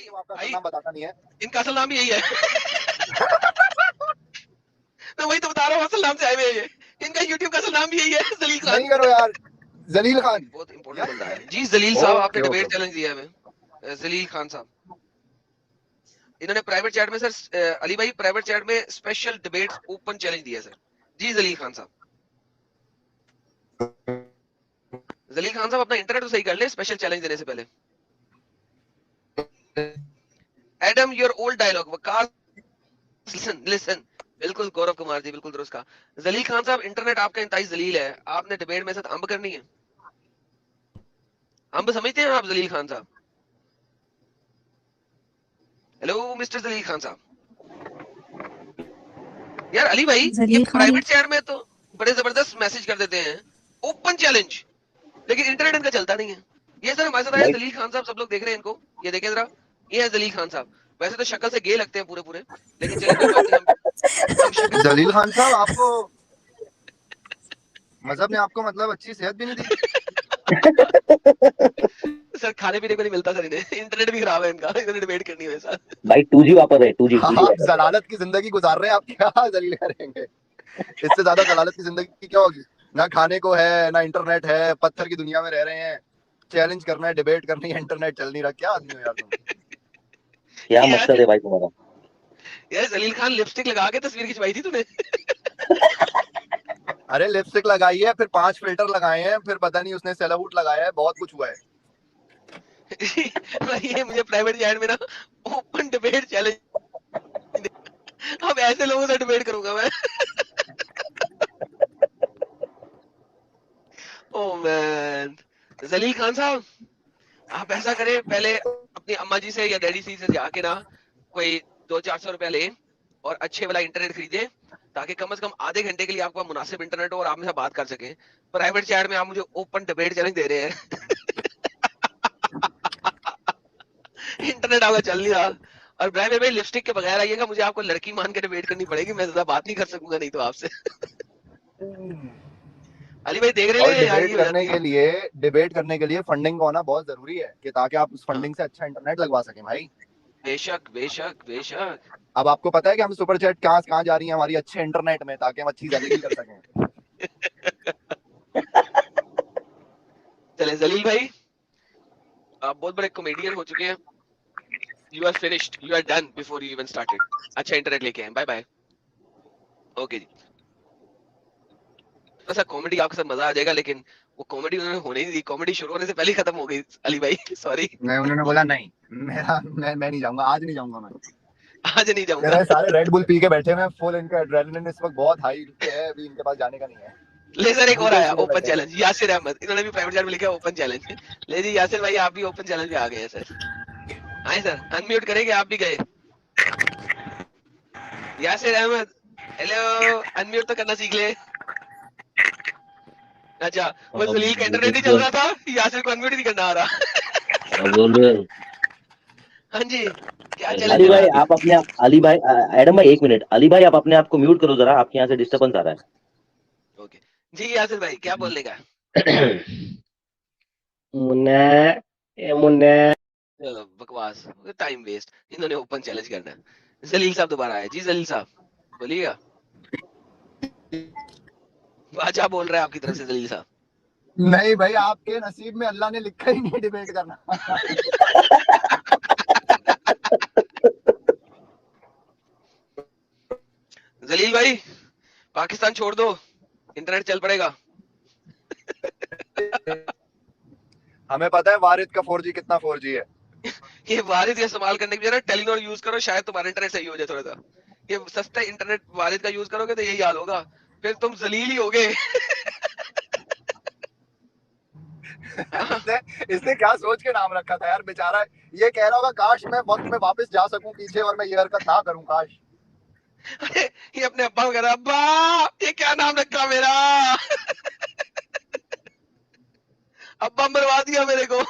कि वो आपका असल नाम बताता नहीं है। इनका असल नाम यही है। मैं वही तो बता रहा हूँ, असल नाम से आए हुए हैं ये। इनका यूट्यूब का असल नाम भी यही है, जलील खान। नहीं करो यार, जलील खान बहुत इंपॉर्टेंट बंदा है जी। जलील साहब आपने डिबेट चैलेंज दिया है हमें, जलील खान साहब। इन्होंने प्राइवेट चैट में सर, अली भाई प्राइवेट चैट में स्पेशल डिबेट ओपन चैलेंज दिया सर जी। जलील खान साहब, जलील खान साहब अपना इंटरनेट तो सही कर ले स्पेशल चैलेंज देने से पहले। Adam your old dialogue Waqas, listen listen. बिल्कुल गौरव कुमार जी, बिल्कुल दुरुस्त कहा। जलील खान साहब, इंटरनेट आपका इंतहाई जलील है, आपने डिबेट में साथ अंब करनी है। अंब समझते हैं आप जलील खान साहब? हेलो मिस्टर जलील खान साहब। यार अली भाई, ये प्राइवेट चैट में तो बड़े जबरदस्त मैसेज कर देते हैं ओपन चैलेंज, लेकिन इंटरनेट इनका चलता नहीं है। ये सर हमारे साथ आए जलील खान साहब, सब लोग देख रहे हैं इनको, ये देखें जरा, ये है जलील खान साहब। वैसे तो शक्ल से गे लगते हैं पूरे पूरे, लेकिन चलिए कोई बात नहीं, हम शक्ल जलील खान साहब, आपको मजहब ने आपको मतलब अच्छी सेहत भी नहीं दी। सर खाने पीने को नहीं मिलता सर इन्हें, इंटरनेट भी खराब है इनका, इन्हें डिबेट करनी है सर। भाई 2G वापस है, 2G आप जलालत की जिंदगी गुजार रहे हैं, आप क्या जलील करेंगे? इससे ज्यादा जलालत की जिंदगी क्या होगी? ना खाने को है, ना इंटरनेट है, पत्थर की दुनिया में रह रहे हैं, चैलेंज करना है, डिबेट करनी है, इंटरनेट चल नहीं रहा। क्या आदमी हो यार तुम? क्या मकसद है भाई तुम्हारा? यार जलील खान लिपस्टिक लगा के तस्वीर खिंचवाई थी तूने। अरे लिपस्टिक लगाई है, फिर 5 फिल्टर लगाए हैं, फिर पता नहीं उसने सेलाहूट लगाया है, बहुत कुछ हुआ है। ये मुझे प्राइवेट चैट में ना ओपन डिबेट चैलेंज, अब ऐसे लोगों से डिबेट करूंगा मैं। ओह मैन, जलील खान साहब आप ऐसा करें, पहले अपनी अम्मा जी से या डैडी जी से जाके ना कोई 200-400 रुपया ले और अच्छे वाला इंटरनेट खरीदे, ताकि कम से कम आधे घंटे के लिए आपका मुनासिब इंटरनेट हो और आप मेरे से बात कर सके। प्राइवेट चैट में आप मुझे ओपन डिबेट चैलेंज दे रहे हैं। इंटरनेट आपका चल नहीं रहा, और ब्राइम भाई लिपस्टिक के बगैर आइएगा, मुझे आपको लड़की मान के डिबेट करनी पड़ेगी, मैं ज्यादा बात नहीं कर सकूंगा नहीं तो आपसे। अली भाई देख रहे हैं यार, डिबेट करने के लिए फंडिंग का होना बहुत जरूरी है, कि ताकि आप उस फंडिंग से अच्छा इंटरनेट लगवा सकें भाई। बेशक बेशक बेशक। अब आपको पता है कि हम सुपर चैट कहाँ जा रही है हमारी अच्छे इंटरनेट में, ताकि हम अच्छी जलील कर सकें। चले जलील भाई, आप बहुत बड़े कॉमेडियन हो चुके हैं। You are finished, you are done before you even started. अच्छा इंटरनेट लेके आए, बाय बाय। ओके जी। ऐसा कॉमेडी आपके साथ मजा आ जाएगा, लेकिन वो कॉमेडी उन्होंने होने नहीं दी, कॉमेडी शुरू होने से पहले खत्म हो गई अली भाई, सॉरी। मैं उन्होंने बोला नहीं, मैं नहीं जाऊंगा, आज नहीं जाऊंगा मैं। आज नहीं जाऊंगा। मेरे सारे रेड बुल पी के बैठे हैं, फुल इनका एड्रेनलिन इस वक्त बहुत हाई पे है, अभी इनके पास जाने का नहीं है। ले सर एक और आया ओपन चैलेंज, यासिर अहमद, इन्होंने भी प्राइवेट चैट में लिखा ओपन चैलेंज। ले जी यासिर भाई, आप भी ओपन चैलेंज में आ गए हैं सर। आए सर, अनम्यूट करेंगे, आप भी गए। यासिर अहमद हेलो, अनम्यूट तो करना सीख ले। अच्छा वो जलील का इंटरनेट नहीं चल रहा था, यासिर को अनम्यूट नहीं करना आ रहा। बोल रहे हाँ जी, क्या अली भाई, आप अपने अली भाई, एडम भाई 1 मिनट, अली भाई आप अपने आप को म्यूट करो जरा, आपके यहाँ से डिस्टर्बेंस आ रहा है। ओके जी यासिर भाई, क्या बोलने का? मुन्ने बकवास, टाइम वेस्ट, इन्होंने ओपन चैलेंज करना है। जलील साहब दोबारा आए जी, जलील साहब बोलिएगा। अच्छा बोल रहे हैं आपकी तरफ से जलील साहब? नहीं भाई, आपके नसीब में अल्लाह ने लिखा ही नहीं डिबेट करना। जलील भाई पाकिस्तान छोड़ दो, इंटरनेट चल पड़ेगा। हमें पता है वारिद का 4G कितना 4G है। ये वारिद का इस्तेमाल करने की जरा टेलीनॉर यूज करो, शायद तुम्हारा इंटरनेट सही हो जाए थोड़ा सा। ये सस्ता इंटरनेट वारिद का यूज करोगे तो यही हाल होगा, फिर तुम जलील ही होगे। इसने क्या सोच के नाम रखा था यार बेचारा, ये कह रहा होगा काश मैं वक्त में वापस जा सकूं पीछे और मैं ये हरकत ना करूं, काश। ये अपने अब्बा को कह रहा, अब्बा ये क्या नाम रखा मेरा। अब्बा मरवा दिया मेरे को।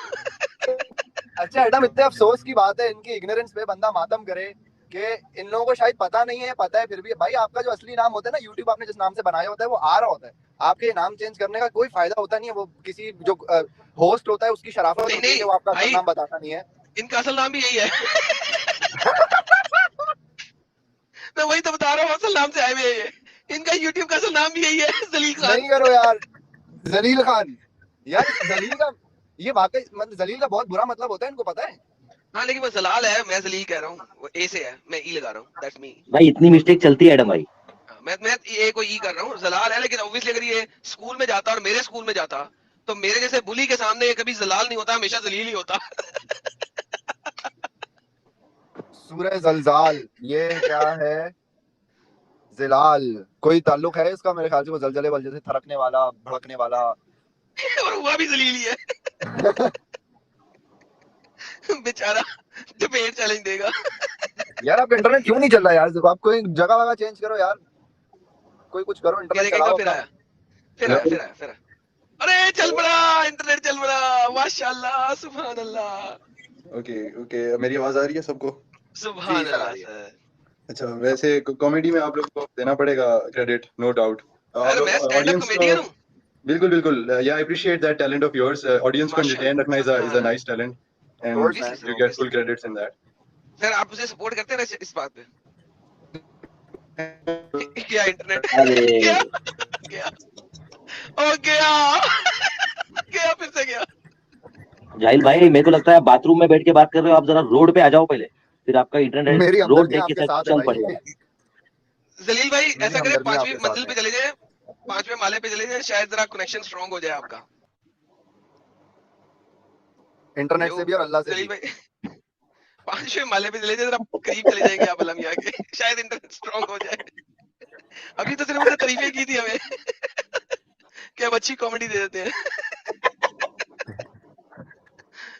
अच्छा एडम, इतने अफसोस की बात है, इनकी इग्नोरेंस पे बंदा मातम करे कि इन लोगों को शायद पता नहीं है, पता है फिर भी। भाई आपका जो असली नाम होता है ना, यूट्यूब आपने जिस नाम से बनाया होता है वो आ रहा होता है, आपके नाम चेंज करने का कोई फायदा होता नहीं है। वो किसी जो होस्ट होता है उसकी शराफत होती है कि वो आपका असली नाम बताता नहीं है। इनका असल नाम भी यही है। मैं वही तो बता रहा हूँ, असल नाम से आए हुए हैं ये। इनका यूट्यूब का असल नाम भी यही है, जलील खान। नहीं करो यार, जलील खान। यार जलील का, ये वाकई मतलब जलील का बहुत बुरा मतलब होता है, इनको पता है। हाँ लेकिन वो जलाल है, मैं जलील कह रहा हूँ, वो ए से है, मैं ई लगा रहा हूँ, दैट्स मी। भाई इतनी मिस्टेक चलती है एडम भाई। मैं ए को ई कर रहा हूँ, जलाल है, लेकिन ऑब्वियसली अगर ये स्कूल में जाता और मेरे स्कूल में जाता तो मेरे जैसे बुली के सामने ये कभी जलाल नहीं होता, हमेशा जलील ही होता। सूरह जलजाल, ये क्या है? जिलाल, कोई ताल्लुक है इसका? मेरे ख्याल से वो जलजले वलजले से थरकने वाला, भड़कने वाला। और हुआ भी जलील ही है। बेचारा डिबेट चैलेंज देगा। यार आप इंटरनेट क्यों नहीं चल रहा यार? देखो आप कोई जगह वगह चेंज करो यार, कोई कुछ करो, ये इंटरनेट देखा, चलाओ फिर अपना। आया, फिर आया, फिर आया, फिर आया। अरे चल पड़ा, इंटरनेट चल पड़ा, माशाल्लाह, सुभान अल्लाह। ओके ओके, मेरी आवाज आ रही है सबको? सुभान जी सर, आ अल्लाह रही है। सर। अच्छा, वैसे कॉमेडी में आप लोग को देना पड़ेगा क्रेडिट, नो डाउट। अरे मैं स्टैंड अप ऑडियंस कॉमेडियन हूँ। बिल्कुल बिल्कुल, या I appreciate that talent of yours. Audience को एंटरटेन रखना is a nice talent, and course Obviously, man. sir, you get full obviously. Credits in that. Sir आप मुझे सपोर्ट करते हैं ना इस बात पे? क्या इंटरनेट? अरे क्या गया? ओ गया। गया, फिर से गया। जाहिल भाई, मेरे को लगता है बाथरूम में बैठ के बात कर रहे हो आप, जरा रोड पे आ जाओ पहले, फिर आपका इंटरनेट मेरी रोड हमदर्दियां देख के आपके शायद साथ है चल भाई। पड़ेगा। जलील भाई मेरी ऐसा करें, हमदर्दियां 5वीं आपके मंजिल साथ पे है। चले जाए, 5वें माले पे चले जाए, शायद जरा कनेक्शन स्ट्रांग हो जाए आपका। इंटरनेट हेलो से भी और अल्लाह से जलील भी। भाई, 5वें माले पे चले जाए, जरा करीब चले जाएंगे आप अलमिया के, शायद इंटरनेट स्ट्रांग हो जाए। अभी तो सिर्फ उसने तारीफें की थी हमें कि हम अच्छी कॉमेडी दे देते हैं।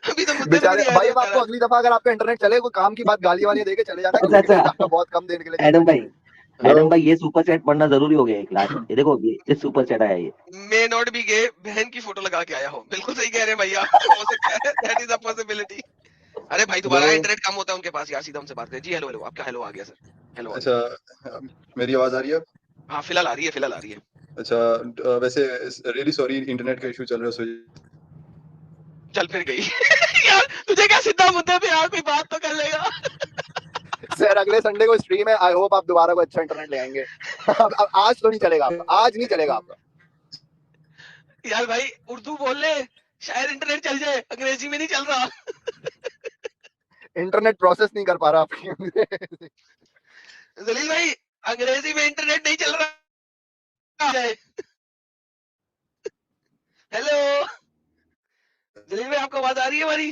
अभी तो मुद्दे पे भी बेचारे नहीं आया भाई, था अब आपको बेचारा। अगली दफा अगर आपका इंटरनेट चले, कोई काम की बात गाली वाली दे के चले जाना, अच्छा क्योंकि अच्छा, नेट आपका बहुत कम देने के लिए एडम चलता है। भाई, एडम भाई ये सुपर चैट पढ़ना जरूरी हो गया एक लास्ट। ये देखो, ये सुपर चैट आया ये। मे नॉट बी गे, बहन की फोटो लगा के आया हो। बिल्कुल सही कह रहे हैं भैया, हो सकता है, दैट इज अ पॉसिबिलिटी। अरे भाई दोबारा हेलो, इंटरनेट कम होता है उनके पास यार, सीधा हमसे बात करें। जी हेलो हेलो, आपका हेलो आ गया सर, हेलो आ अच्छा गया। मेरी आवाज आ रही है? हाँ फिलहाल आ रही है, फिलहाल आ रही है। अच्छा, वैसे रियली सॉरी, इंटरनेट का इशू चल रहा है, सो चल फिर गई। यार तुझे क्या सीधा मुद्दे पे यार, कोई बात तो कर लेगा। सर अगले संडे को स्ट्रीम है, आई होप आप दोबारा को अच्छा इंटरनेट ले आएंगे। अब आज तो नहीं चलेगा आपका, आज नहीं चलेगा आपका। यार भाई उर्दू बोल ले, शायद इंटरनेट चल जाए, अंग्रेजी में नहीं चल रहा। इंटरनेट प्रोसेस नहीं कर पा रहा आपकी। जलील भाई अंग्रेजी में इंटरनेट नहीं चल रहा। हेलो जलील भाई, आपको आवाज आ रही है हमारी?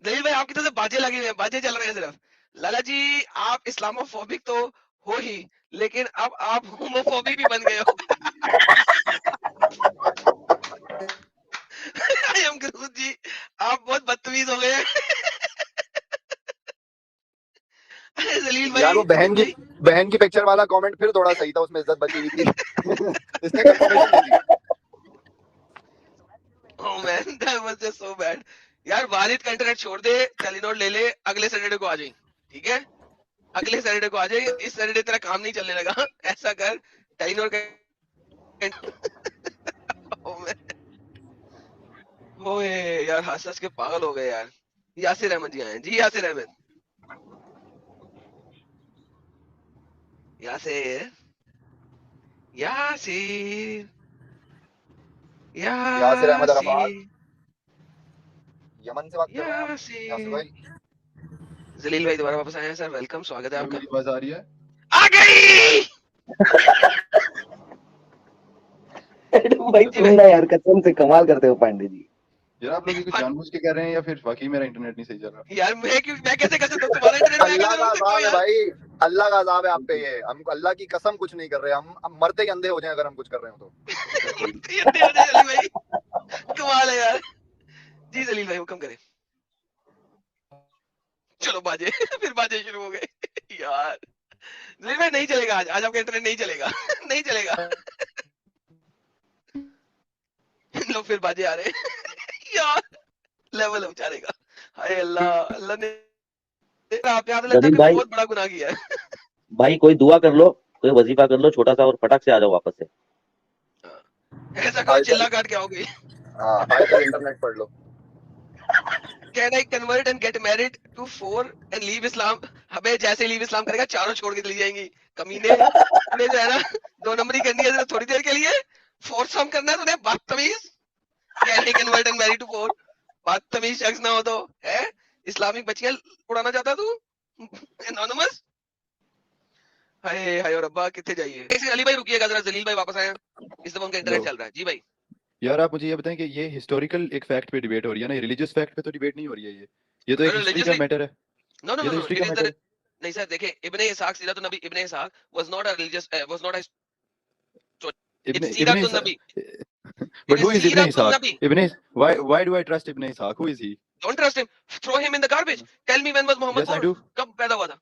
जलील भाई आपकी तरफ से बाजे लगे हुए हैं, बाजे चल रहे हैं सिर्फ। लाला जी आप इस्लामोफोबिक तो हो ही, लेकिन अब आप होमोफोबिक भी बन गए हो। आई एम गुरु जी, आप बहुत बदतमीज हो गए। अरे जलील भाई यार वो बहन की पिक्चर वाला कमेंट फिर थोड़ा सही था, उसमें इज्जत बची हुई थी। इसने confirmation they the. Oh man, that was just so bad. यार वालिद का इंटरनेट छोड़ दे, टेलीनॉर ले ले, अगले सैटरडे को आ जाए, ठीक है? अगले सैटरडे को आ जाए, इस सैटरडे तेरा काम नहीं चलने लगा। ऐसा कर, टेलीनॉर का oh man. ओए यार हंस हंस के पागल हो गए यार। यासिर अहमद जी आए हैं। जी यासिर अहमद, यासिर यासिर यासिर अहमद अरफात यासिर यमन से बात कर रहे हैं आप? यासिर यासिर। भाई, जलील भाई दोबारा वापस आए हैं सर, वेलकम, स्वागत है आपका। मेरी आवाज आ रही है? आ गई। एडम भाई जी तुम भाई ना यार कसम से कमाल करते हो पांडे जी। यार आप लोग ये कुछ जानबूझ के कह रहे हैं या फिर वाकई मेरा इंटरनेट नहीं सही चल रहा? यार मैं कैसे कर सकता हूँ? तुम्हारा इंटरनेट मैं अल्लाह कैसे का रोक सकता हूँ अजाब है यार? भाई, अल्लाह का अजाब है आप पे। ये हम अल्लाह की कसम कुछ नहीं कर रहे, हम मरते ही अंधे हो जाए अगर हम कुछ कर रहे हो तो। ये अंधे हो जाए जलील भाई, कमाल है यार। जी जलील भाई हुक्म करें। चलो बाजे फिर बाजे शुरू हो गए। यार जलील भाई नहीं चलेगा आज, आज आपका इंटरनेट नहीं चलेगा। नहीं चलेगा। लो फिर बाजे आ रहे हैं। यार लेवल बेचारे का, हाय अल्लाह, अल्लाह ने आप याद लगता है जलील कोई भाई, बहुत बड़ा गुनाह किया है। भाई कोई दुआ कर लो, कोई वजीफा कर लो छोटा सा, और फटाक से आ जाओ वापस से। ऐसा करो आयतल, चिल्ला काट के आओगे। हाँ आयतल इंटरनेट पढ़ लो। Can I convert and get married to 4 and leave Islam? हमें जैसे leave Islam करेगा चारों छोड़ के चली जाएंगी। कमीने तूने जो है ना 2 नंबरी करनी है सिर्फ थोड़ी देर के लिए, फोर्सम करना है तूने, बदतमीज। Can I convert and marry to 4? बदतमीज शख्स ना हो तो है, इस्लामिक बच्चियां उड़ाना चाहता तू? Anonymous? हाय हाय और अब्बा कितने जाइए। एक अली भाई रुकिएगा जरा, जलील भाई वापस आए, इस दफा उनका इंटरनेट चल रहा है। जी भाई यार आप मुझे ये बताएं कि ये हिस्टोरिकल एक फैक्ट पे डिबेट हो रही है ना, रिलीजियस फैक्ट पे तो डिबेट नहीं हो रही है। ये तो एक हिस्ट्री का मैटर है। नो नो ये तो नो हिस्ट्री इट का इज मैटर है। नहीं सर देखिए, इब्ने इसाक सीरतुन नबी, Ibn Ishaq was not a religious, was not a Ibn it's Ibn सीरतुन नबी, but who is Ibn सीरतुन Ishaq? नबी। Why do I trust Ibn Ishaq? Who is he? Don't trust him, throw him in the garbage. Tell me when was Muhammad Yes, I born, do. कब पैदा हुआ था?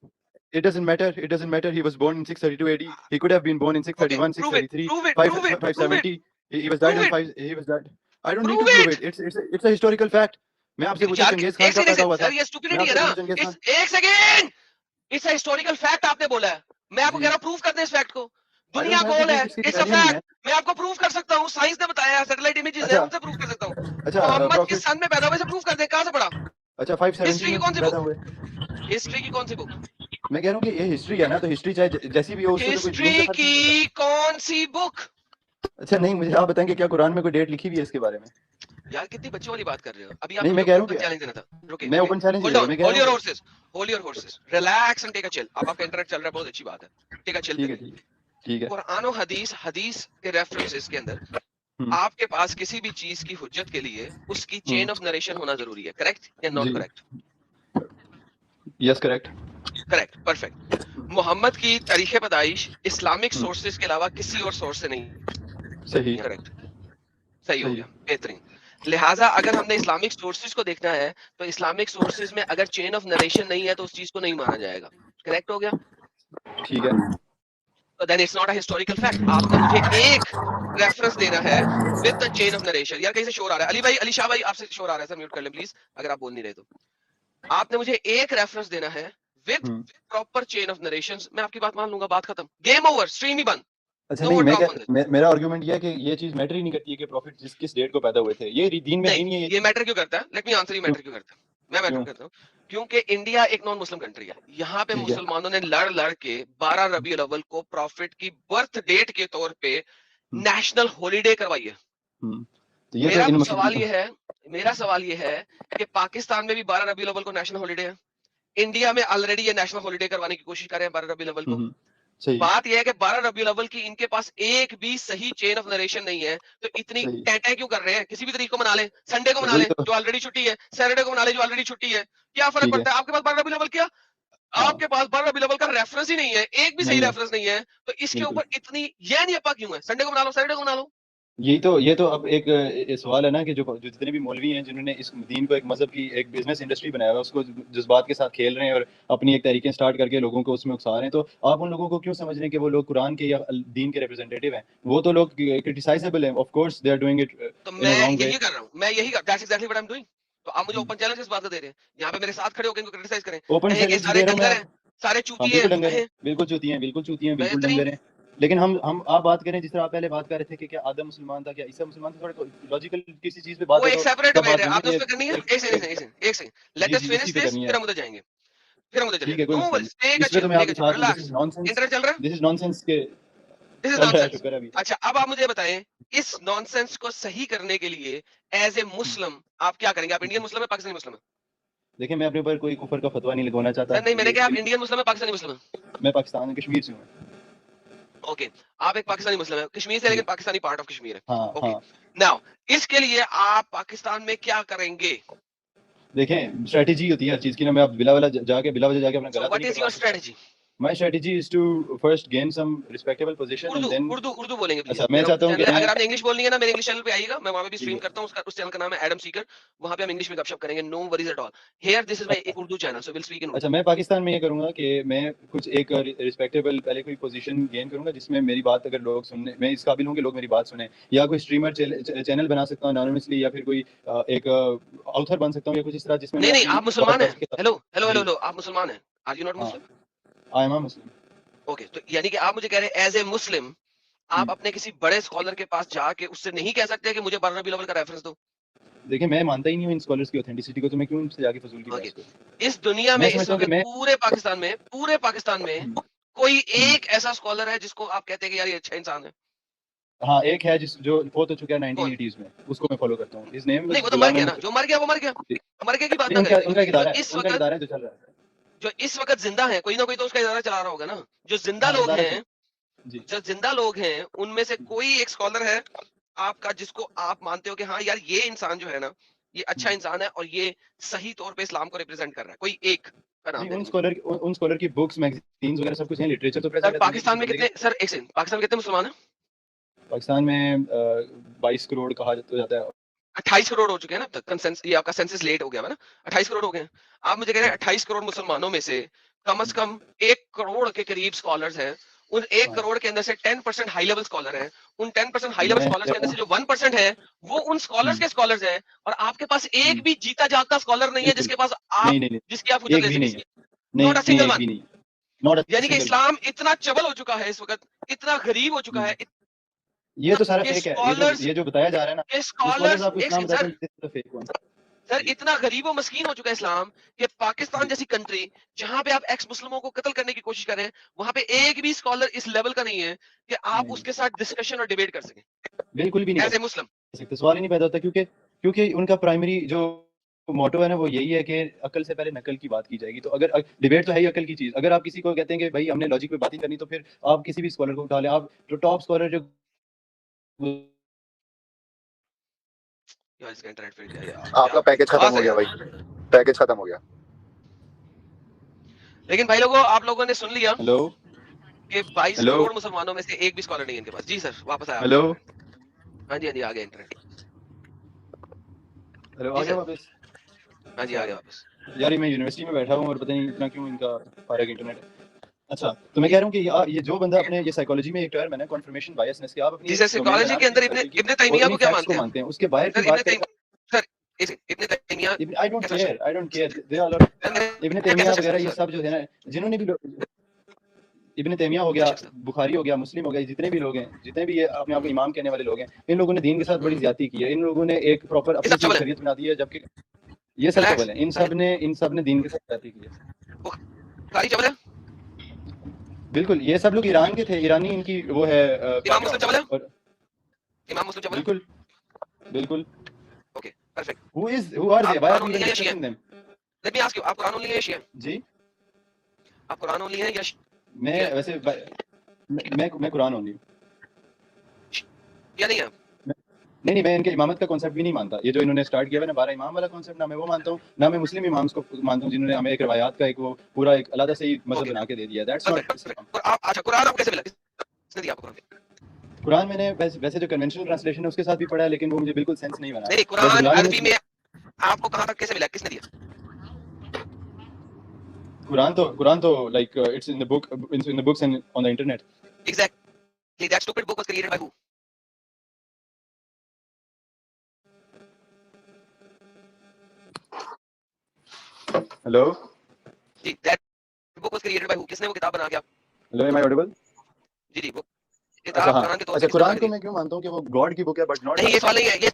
It doesn't matter. It doesn't matter. He was born in 632 AD. He could have been born in okay 631, prove it 633, prove it 5, prove it prove it 570. He was died prove on it 5. He was died. I don't need to prove prove it. it. It's a historical fact. मैं आपसे पूछूं यार Genghis Khan एक कब पैदा second हुआ था? Sir, ये मैं स्टुपिडिटी है आपसे ना। पूछूं चंगेज खान। एक second, it's a historical fact आपने बोला है, मैं आपको जी। कह रहा हूं प्रूव कर दें इस फैक्ट को। I दुनिया don't have to गोल है, prove इसकी इट्स अ तैयारी नहीं है। फैक्ट, मैं आपको प्रूव कर सकता हूं, साइंस ने बताया, सैटेलाइट इमेजेस है अच्छा उनसे प्रूव कर सकता हूं। अच्छा मोहम्मद किस प्रॉफिट सन में पैदा हुए से प्रूव कर दे, कहां से पढ़ा? अच्छा 570 हिस्ट्री की में कौन सी पैदा बुक? हुए। हिस्ट्री की कौन सी बुक? मैं कह रहा हूँ कि ये हिस्ट्री है ना, तो हिस्ट्री चाहे जैसी भी हो उससे तो कोई जुलूम से हिस्ट्री फर्क नहीं पड़ता। की कौन सी बुक? अच्छा नहीं, मुझे आप बताएंगे क्या कुरान में कोई डेट लिखी हुई है इसके बारे में? यार कितनी बच्चों वाली बात कर रहे हो। अभी नहीं आपको मैं मुझे कह रहा हूँ ओपन कि चैलेंज देना था। रुके मैं रुके, ओपन चैलेंज होल्ड दे रहा ऑन, हूँ। मैं कह होल्ड रहा योर हूँ horses, hold your horses, relax and take a chill. अब आपका इंटरनेट चल रहा है, बहुत अच्छी बात है, टेक अ चिल ठीक है पीरियड। ठीक है। कुरान और हदीस, हदीस के रेफरेंसेस के अंदर हम्म आपके पास किसी भी चीज की हुज्जत के लिए उसकी चेन ऑफ नरेशन होना जरूरी है, करेक्ट या नॉट जी correct? Yes correct. Correct, perfect. Muhammad की तारीख पैदाइश इस्लामिक हम्म सोर्सेज के अलावा किसी और सोर्स से नहीं, सही करेक्ट, सही हो सही। गया, बेहतरीन। लिहाजा अगर हमने इस्लामिक सोर्सेज को देखना है तो इस्लामिक सोर्सेज में अगर चेन ऑफ नरेशन नहीं है तो उस चीज को नहीं माना जाएगा, करेक्ट हो गया? ठीक है। तो then it's not a historical fact. आपने मुझे एक रेफरेंस देना है with the chain of narration. यार कहीं से शोर आ रहा है, अली भाई, अली शाह भाई आपसे शोर आ रहा है सर, म्यूट कर ले प्लीज अगर आप बोल नहीं रहे तो। आपने मुझे एक रेफरेंस देना है with proper chain of narrations, मैं आपकी बात मान लूंगा, बात खत्म, गेम ओवर, स्ट्रीम ही बंद। अच्छा नो नहीं, मोर टॉक ऑन दिस। मेरा आर्गुमेंट ये है कि ये चीज मैटर ही नहीं करती है कि प्रॉफिट किस डेट को पैदा हुए थे। ये दीन में है ही नहीं, नहीं है ये मैटर क्यों करता है? लेट मी आंसर, ये मैटर क्यों करता है? मैं मैटर क्यों? करता हूँ क्योंकि इंडिया एक नॉन मुस्लिम कंट्री है। यहाँ पे ठीक है। मुसलमानों ने लड़ लड़ के 12 रबी अव्वल को प्रॉफिट की बर्थ डेट के तौर पे नेशनल हॉलीडे करवाई है। तो ये मेरा तो इन सवाल ये है, मेरा सवाल ये है कि पाकिस्तान में भी 12 रबी अव्वल को नेशनल हॉलीडे है, इंडिया में ऑलरेडी ये नेशनल हॉलीडे करवाने की कोशिश कर रहे हैं 12 रबी अव्वल को। सही। बात यह है कि 12 रबी अव्वल की इनके पास एक भी सही चेन ऑफ नरेशन नहीं है, तो इतनी सही। टैंटे क्यों कर रहे हैं? किसी भी तरीके को मना लें, संडे को मना वही लें तो। जो ऑलरेडी छुट्टी है, सैटरडे को मना लें जो ऑलरेडी छुट्टी है, क्या फर्क ठीक है। पड़ता है? आपके पास 12 रबी अव्वल क्या, हाँ आपके पास 12 रबी अव्वल का रेफरेंस ही नहीं है, एक भी सही नहीं है रेफरेंस नहीं है, तो इसके बिल्कुल। ऊपर इतनी ये नहीं अपा क्यों है? संडे को मना लो, सैटरडे को मना लो। ये तो अब एक सवाल है ना कि जो जितने भी मौलवी हैं जिन्होंने इस दीन को एक मजहब की एक बिजनेस इंडस्ट्री बनाया हुआ है, उसको जज्बात के साथ खेल रहे हैं और अपनी एक तरीके स्टार्ट करके लोगों को उसमें उकसा रहे हैं, तो आप उन लोगों को क्यों समझ रहे हैं कि वो लोग कुरान के या दीन के रिप्रेजेंटेटिव हैं? वो तो लोग क्रिटिसाइजेबल हैं, of course they are doing it तो इन मैं अ रॉन्ग वे। यही कर रहा हूँ, मैं यही कर, that's exactly what I am doing. तो आप मुझे ओपन चैलेंज इस बात का दे रहे हैं, यहाँ पे मेरे साथ खड़े होकर इनको क्रिटिसाइज करें, ओपन कहें कि चैलेंज सारे दे रहा हूं डंगर मैं। हैं, सारे हाँ चूतिए बिल्कुल डंगर हैं, हैं, बिल्कुल चूती हैं, बिल्कुल चूती हैं, बिल्कुल बेहतरीन। डंगर हैं। लेकिन हम आप बात करें जिस तरह आप पहले बात कर रहे थे कि क्या आदम मुसलमान था, क्या ईसा मुसलमान था, थोड़ा लॉजिकल किसी चीज पे बात वो है एक तो सेपरेट तब डिबेट बात है, नहीं आपने है उस पे करनी है। कि एक सेकंड, एक सेकंड, लेट जी अस जी फिनिश उसी पे दिस, करनी है। फिर हम उधर जाएंगे, फिर हम उधर ठीक चलेंगे। है कोई नो मसला वरीज, नहीं, टेक अ इस पे चिल, तो मैं टेक आपके अ चिल, साथ हूं। रिलैक्स। इंटरनेट चल रहा है, दिस इज नॉनसेंस के दिस इज चल रहा है, नॉनसेंस। शुक्र है अभी। अच्छा अब आप मुझे बताएं, इस नॉनसेंस को सही करने के लिए एज ए मुस्लिम आप क्या करेंगे? आप इंडियन मुस्लिम है, पाकिस्तानी मुस्लिम है? देखिए मैं अपने ऊपर कोई कुफर का फतवा नहीं लगवाना चाहता। सर नहीं, मैंने ये कहा आप इंडियन मुस्लिम है, पाकिस्तानी मुस्लिम है? मैं पाकिस्तान कश्मीर से हूँ। ओके, आप एक पाकिस्तानी मुस्लिम है, कश्मीर से, लेकिन पाकिस्तानी पार्ट ऑफ कश्मीर है। हाँ ओके, हाँ। नाउ इसके लिए आप पाकिस्तान में क्या करेंगे? देखें स्ट्रेटेजी होती है हर चीज की ना, मैं अब बिला वजह जाके अपना सो गला तो व्हाट नहीं इज योर कटवा सकता। Strategy? My strategy is to first gain some respectable position and then Urdu बोलेंगे प्लीज। अच्छा मैं मेरा चाहता हूँ चैनल कि है, मैं अगर आपने इंग्लिश बोलनी है ना, मेरे इंग्लिश चैनल पे आइएगा, मैं वहां पे भी ठीक स्ट्रीम है करता हूँ, उस चैनल का नाम है एडम सीकर, वहां पे हम इंग्लिश में गपशप करेंगे, no worries at all. Here this is my एक Urdu channel, so will speak in अच्छा उर्दू। मैं पाकिस्तान में ये करूंगा कि मैं कुछ एक रिस्पेक्टेबल पहले कोई पोजीशन गेन करूंगा जिसमें मेरी बात अगर लोग सुनने, मैं इस काबिल हूँ कि लोग मेरी बात सुने, या कोई स्ट्रीमर चैनल बना सकता हूँ एनोनिमसली, या फिर कोई एक ऑथर बन सकता हूँ या कुछ इस तरह जिसमें मैं नहीं, अपनी आप मुसलमान बात हैं? के साथ। हेलो हेलो हेलो जी हेलो, आप मुसलमान हैं? आर यू नॉट हाँ मुस्लिम? I am a Muslim. Okay, तो यानी कि आप मुझे कह रहे हैं एज ए मुस्लिम आप अपने किसी बड़े स्कॉलर के पास जाके उससे नहीं कह सकते कि मुझे 12 रबी अव्वल का रेफरेंस दो? देखिए मैं मानता ही नहीं हूँ इन स्कॉलर्स की ऑथेंटिसिटी को, तो मैं क्यों इनसे जाके फजूल की Okay. बहस करूं? इस दुनिया में मैं इस समझता हूँ वक्त कि मैं पूरे पाकिस्तान में कोई एक ऐसा स्कॉलर है जिसको आप कहते हैं कि यार ये अच्छा इंसान है? हाँ एक है जिस जो फौत हो चुका है कौन? 1980s में, उसको मैं फॉलो करता हूँ। हिज नेम नहीं, वाज वो तो मर गुलाम गया ना, अहमद। जो मर गया वो मर गया, मर गया की बात नहीं, ना उनका करें। उनका जो इदारा है, इस उनका वक्त इदारा है जो चल रहा है। जो इस वक्त जिंदा है, कोई ना कोई तो उसका इदारा चला रहा होगा ना। जो जिंदा हाँ लोग इदारा हैं, जी जो जिंदा लोग हैं, उनमें से कोई एक स्कॉलर है आपका जिसको आप मानते हो कि हाँ यार ये इंसान जो है ना, ये अच्छा इंसान है और ये सही तौर पे इस्लाम को रिप्रेजेंट कर रहा है, कोई एक का नाम नहीं, दे उन मुझे। स्कॉलर उन स्कॉलर की बुक्स, मैगजीन्स वगैरह सब कुछ है, लिटरेचर तो प्रेजेंट सर है दुनिया पाकिस्तान किसी में बंदे कितने, के। सर एक सेकंड, पाकिस्तान में कितने मुसलमान हैं? पाकिस्तान में 22 करोड़ कहा जाता है। 28 करोड़ हो चुके हैं ना अब तक। कंसेंस ये आपका सेंसस लेट हो गया है ना, 28 करोड़ हो गए हैं। आप मुझे कह रहे हैं 28 करोड़ मुसलमानों में से कम से कम 1 करोड़ के करीब स्कॉलर्स हैं। उन 1 हाँ। करोड़ के अंदर से 10% हाई लेवल स्कॉलर हैं। उन 10% हाई लेवल मैं स्कॉलर्स के कहता अंदर से हूँ जो 1% है, वो उन स्कॉलर्स के स्कॉलर्स हैं। और आपके पास एक भी जीता जागता स्कॉलर नहीं है बिल्कुल जिसके पास आप नहीं नहीं नहीं, जिसकी आप उजर एक ले भी सकें। नहीं है, नॉट नहीं अ नहीं सिंगल एक वन। भी नहीं, नॉट अ यानी कि सिंगल वन। इस्लाम इतना चबल हो चुका है इस वक्त, इतना गरीब हो चुका है ये तो सारा कि फेक है, स्कॉलर्स ये जो बताया जा रहा है ना, के जो स्कॉलर्स स्कॉलर्स आपको एक इस्लाम सेकंड बताते सर, हैं, ये तो फेक वन। सर इतना गरीब और मस्कीन हो चुका है इस्लाम कि पाकिस्तान जैसी कंट्री जहां पे आप एक्स मुस्लिमों को कत्ल करने की कोशिश कर रहे हैं, वहां पे एक भी स्कॉलर इस लेवल का नहीं है कि आप नहीं उसके साथ डिस्कशन और डिबेट कर सकें बिल्कुल भी नहीं एज ए कर मुस्लिम। सकते, सवाल ही नहीं पैदा होता, क्योंकि क्योंकि उनका प्राइमरी जो मोटो है ना वो यही है कि अकल से पहले नकल की बात की जाएगी। तो अगर डिबेट तो है ही अकल की चीज, अगर आप किसी को कहते हैं कि भाई हमने लॉजिक पे बात ही करनी, तो फिर आप किसी भी स्कॉलर को उठा लें, आप जो टॉप स्कॉलर जो यार इसका इंटरनेट फिर गया यार, आपका क्या पैकेज खत्म बकवास हो है गया यार। भाई, पैकेज खत्म हो गया। लेकिन भाई लोगों, आप लोगों ने सुन लिया हेलो कि 22 हेलो करोड़ मुसलमानों में से एक भी स्कॉलर नहीं है इनके पास। जी सर, वापस आया आपका हेलो इंटरनेट। हाँ जी, हाँ जी, आ गया इंटरनेट। हेलो, आ जी गया सर, वापस? हाँ जी, आ अच्छा गया वापस। यार, मैं यूनिवर्सिटी में बैठा हूँ और पता नहीं इतना क्यों इनका फारग इंटरनेट है। अच्छा, तो मैं कह रहा हूँ कि ये जो बंदा अपने, ये साइकोलॉजी में एक टर्म है ना, कन्फर्मेशन बायसनेस, कि आप अपनी जी एक सर, डोमेन साइकोलॉजी बना के लेते अंदर हैं इब्ने सर्कल की इब्ने और तैमिया उन्हीं को क्या फैक्ट्स को मानते हैं मानते हैं, उसके बाहर की सर? बात करें। Sir Ibn Taymiyyah I don't कैसा केयर, शख्स I don't care, they are है? इब्न कैसा तैमिया शख्स है वगैरह ये सर? सब जो है ना, जिन्होंने भी इब्न तैमिया हो गया, अच्छा शख्स था। बुखारी हो गया, मुस्लिम हो गया, जितने भी लोग हैं, जितने भी ये अपने आप को इमाम कहने वाले लोग हैं, इन लोगों ने दीन के साथ बड़ी ज्यादती की है। इन लोगों ने एक प्रॉपर ये अपनी सब सी एक चबल है। शरीयत बना दी है, जबकि ये सब रिलैक्स। चबल है। इन सब ने दीन के साथ ज्यादती की है। बुखारी चबल है। बिल्कुल, ये सब लोग ईरान के थे, ईरानी इनकी वो है इमाम मुस्लिम बैकग्राउंड। चबल है। और इमाम मुस्लिम चबल है। बिल्कुल बिल्कुल, okay, perfect. who are they, आप why are Quran we only even है या शिया? discussing them? Let me ask you, आप कुरान ओनली है या शिया? जी, आप कुरान ओनली है या मैं शिया? वैसे मैं कुरान ओनली हूँ। शिया नहीं है। नहीं, मैं इनके इमामत का कॉन्सेप्ट भी नहीं मानता। ये जो इन्होंने स्टार्ट किया है ना 12 इमाम वाला कॉन्सेप्ट, ना मैं वो मानता हूँ, ना मैं मुस्लिम इमाम्स को मानता हूँ जिन्होंने हमें एक रवायात का एक वो पूरा एक अलग से ही मजहब ओके, बना के दे दिया। That's perfect not perfect. इस्लाम। और आप, अच्छा कुरान आपको कैसे मिला? किसने दिया आपको कुरान? कुरान मैंने वैसे जो कन्वेंशनल ट्रांसलेशन है उसके साथ भी पढ़ा है, लेकिन वो मुझे बिल्कुल सेंस नहीं बना। नहीं, बस कुरान बिलाल अरबी में आपको कहाँ तक कैसे मिला, किसने दिया? कुरान तो like it's in the book, in the books and on the internet. Exactly, that stupid book was created by who? Hello जी, that book was created by who? किसने वो किताब बना के आप? Hello, am I audible? जी जी, वो अच्छा किताब हाँ, कुरान के तौर अच्छा पे किसने बना कुरान के को दी? मैं क्यों मानता हूँ कि वो गॉड की बुक है, बट नॉट। नहीं, ये सवाल नहीं है, ये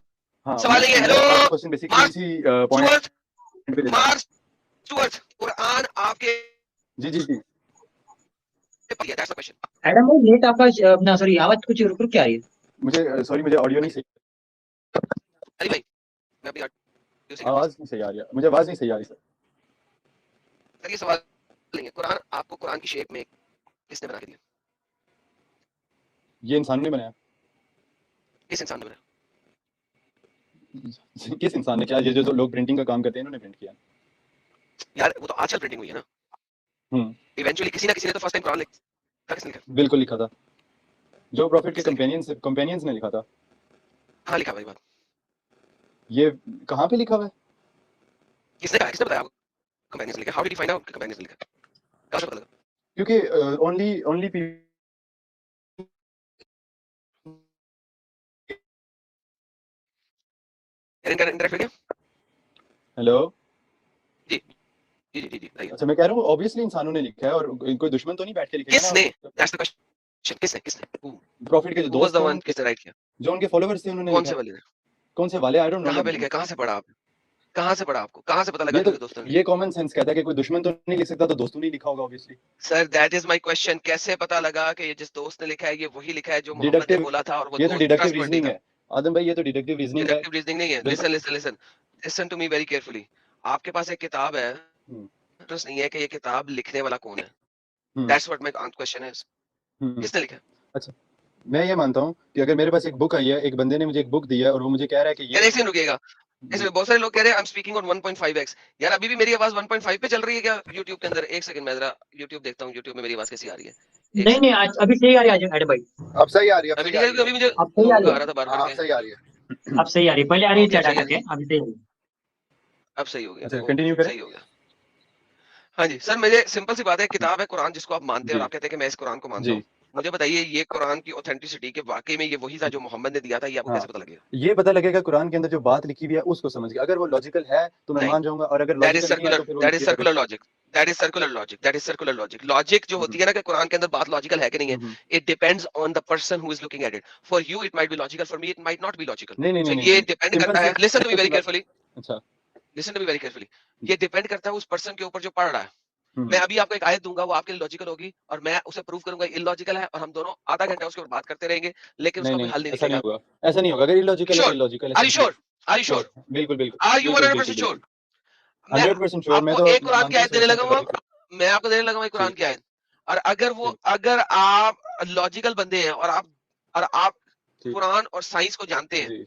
हाँ, सवाल नहीं है। मैं आपका हेलो क्वेश्चन बेसिकली मार्क इसी पॉइंट स्टुअर्ट, पे लेता हूँ। मार्क स्टुअर्ट, कुरान आपके जी जी जी, पढ़िए, that's the question। एडम भाई नेट आपका अपना सॉरी आवाज कुछ रुक रुक के आ रही है। मुझे सॉरी, मुझे ऑडियो नहीं सही, अली भाई, मैं अपनी ऑडियो से आवाज नहीं सही आ रही है, मुझे आवाज नहीं सही आ रही सर। सर, ये सवाल नहीं है। कुरान आपको कुरान की शेप में किसने बना के दिया? ये इंसान ने बनाया। किस इंसान ने बनाया? किस इंसान ने? क्या ये जो लोग प्रिंटिंग का काम करते हैं इन्होंने प्रिंट किया? यार वो तो आजकल प्रिंटिंग हुई है ना। इवेंचुअली किसी ना किसी ने तो फर्स्ट टाइम कुरान लिखा। किसने लिखा? बिल्कुल लिखा था, जो प्रॉफिट के कंपेनियंस ने लिखा था। हाँ, लिखा भाई बात। ये कहाँ पे लिखा हुआ है? किसने कहा? किसने बताया आपको कंपेनियंस लिखा? How did you find out कि कंपेनियंस लिखा? कहाँ से पता लगा? क्योंकि ओनली इंटरनेट हो गया? हेलो, जी जी जी जी, अच्छा मैं कह रहा हूँ ऑब्वियसली इंसानों ने लिखा है, और कोई दुश्मन तो नहीं बैठ के लिखेगा किसने? ना। That's the question. किसने? प्रॉफिट के जो Who was दोस्त the थे, one किसने राइट किया? जो उनके फॉलोवर्स थे, उन्होंने कौन लिखा। से वाले ने? कौन से वाले? आई डोंट नो कहाँ पे द लिखा है? कहाँ से पढ़ा आप? कहाँ से पढ़ा आपको? कहाँ से पता लगा ये कि तो मेरे दोस्तों ने ये लिखा? कॉमन सेंस कहता है कि कोई दुश्मन तो नहीं लिख सकता, तो दोस्तों ने लिखा होगा obviously. Sir that is my question, कैसे पता लगा कि ये जिस दोस्त ने लिखा है ये वही लिखा है जो मोहम्मद ने डिडक्टिव, बोला था और वो ये तो दोस्त डिडक्टिव ट्रस्टवर्दी रीजनिंग था? है आदम भाई, ये तो डिडक्टिव रीजनिंग है। डिडक्टिव रीजनिंग नहीं है। Listen listen listen listen to me very carefully. आपके पास एक किताब है, हम्म, इंटरेस्ट नहीं है कि ये किताब लिखने वाला कौन है। हम्म, दैट्स व्हाट माय क्वेश्चन है। हम्म। किसने लिखा है? अच्छा, मैं ये मानता हूँ कि अगर मेरे पास एक बुक आई है, एक बंदे ने मुझे एक बुक दी है और वो मुझे कह रहा है कि यार ये एक सेकंड रुकिएगा। इसमें बहुत सारे लोग कह रहे हैं I am speaking on 1.5x। यार अभी भी मेरी आवाज 1.5 पे चल रही है क्या YouTube के अंदर? एक सेकंड मैं जरा YouTube देखता हूँ YouTube में मेरी आवाज कैसी आ रही है। एक नहीं नहीं, सेकंड। आज अभी सही आ रही है एडम भाई, अब सही आ रही है, अब अभी सही ठीक आ है, रही क्योंकि अभी मुझे अब सही आ लोगों रही का आ है, रहा था बार है। बार हाँ, के। अब सही आ रही है। अब सही आ रही है। पहले आ रही ओके थी अब सही अटक है। के, अभी सही आ रही है। अब सही हो गया, अच्छा देखो कंटिन्यू करें। सही हो गया। हाँ जी सर, मुझे सिंपल सी बात है, किताब है कुरान जिसको आप मानते हैं जी और आप कहते हैं कि मैं इस कुरान को मानता जी हूँ। मुझे बताइए ये कुरान की ऑथेंटिसिटी के वाकई में ये वही था जो मोहम्मद ने दिया था, ये आपको हाँ, कैसे पता लगेगा? ये पता लगेगा कुरान के अंदर जो बात लिखी हुई है उसको समझ के। अगर वो लॉजिकल है तो मैं नहीं, मान जाऊंगा, और अगर दैट इज लॉजिकल नहीं है सर्कुलर, तो फिर वो दैट इज ये रबिश सर्कुलर है। Logic, that is circular logic, that is circular logic. Logic जो होती है ना कि कुरान के अंदर बात लॉजिकल है कि नहीं है, hmm. It depends on the person who is looking at it. For you it might be logical, for me it might not be logical. नहीं नहीं सो नहीं नहीं ये नहीं, डिपेंड सिंपल करता सी है, लिसन टू मी सिंपल सी वेरी बात। केयरफुली, अच्छा। Listen to me very carefully. ये डिपेंड करता है उस पर्सन के ऊपर जो पढ़ रहा है। हम्म। मैं अभी आपको एक आयत दूंगा, वो आपके लिए लॉजिकल होगी और मैं उसे प्रूव करूंगा इलॉजिकल है, और हम दोनों आधा घंटा उसके ऊपर बात करते रहेंगे, लेकिन नहीं उसका कोई नहीं, हल नहीं ऐसा नहीं निकलेगा। होगा, ऐसा नहीं होगा। अगर इलॉजिकल है तो श्योर? इलॉजिकल है, are you simply. Sure? Are you sure, sure? बिल्कुल बिल्कुल आर यू बिल्कुल 100% बिल्कुल श्योर? बिल्कुल मैं 100% श्योर। मैं आपको तो एक कुरान की मानता हूँ आयत देने लगा हूँ, 100% मैं आपको देने लगा हूँ एक कुरान ठीक की आयत, और अगर वो ठीक अगर आप लॉजिकल बंदे हैं और आप ठीक कुरान और साइंस को जानते हैं जी,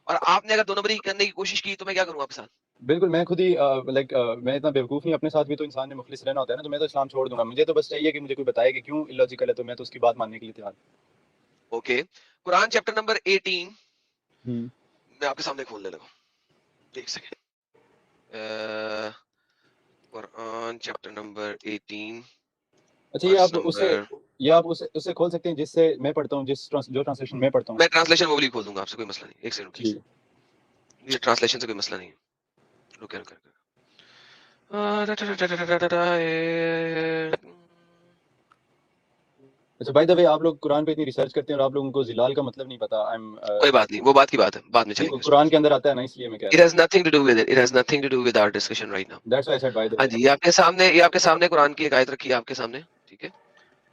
और आपने अगर दोनों बरी करने की कोशिश की तो मैं क्या करूंगा आपके साथ? बिल्कुल। मैं खुद ही लाइक मैं इतना बेवकूफ़ नहीं, अपने साथ भी तो इंसान ने मुखलिस रहना होता है ना, तो मैं तो इस्लाम छोड़ दूंगा। मुझे तो बस चाहिए कि मुझे कोई बताए कि क्यों इलॉजिकल है, तो मैं तो उसकी बात मानने के लिए तैयार ओके, कुरान चैप्टर नंबर 18 हूँ। मैं आपके सामने खोलने लगा हूं। एक सेकंड। कुरान चैप्टर नंबर 18 अच्छा, वर्स नंबर, ये आप उसे खोल सकते हैं जिससे मैं पढ़ता हूँ, जो ट्रांसलेशन मैं पढ़ता हूँ। मैं ट्रांसलेशन वो भी खोल दूंगा, आपसे कोई मसला नहीं। एक सेकंड रुकिए, ठीक। ये ट्रांसलेशन से कोई मसला नहीं है। रुकिए रुकिए रुकिए। अच्छा, बाय द वे, आप लोग कुरान पे इतनी रिसर्च करते हैं और आप लोगों को जिलाल का मतलब नहीं पता। आई एम कोई बात नहीं, वो बात की बात है, बाद में नहीं, चलेंगे उस कुरान पर। के अंदर आता है ना, इसलिए मैं कह It रहा हूँ। has nothing to do with it. It has nothing to do with our discussion right now. That's why I said by the हाँ वे। जी, ये आपके सामने कुरान की एक आयत रखी है आपके सामने, ठीक है।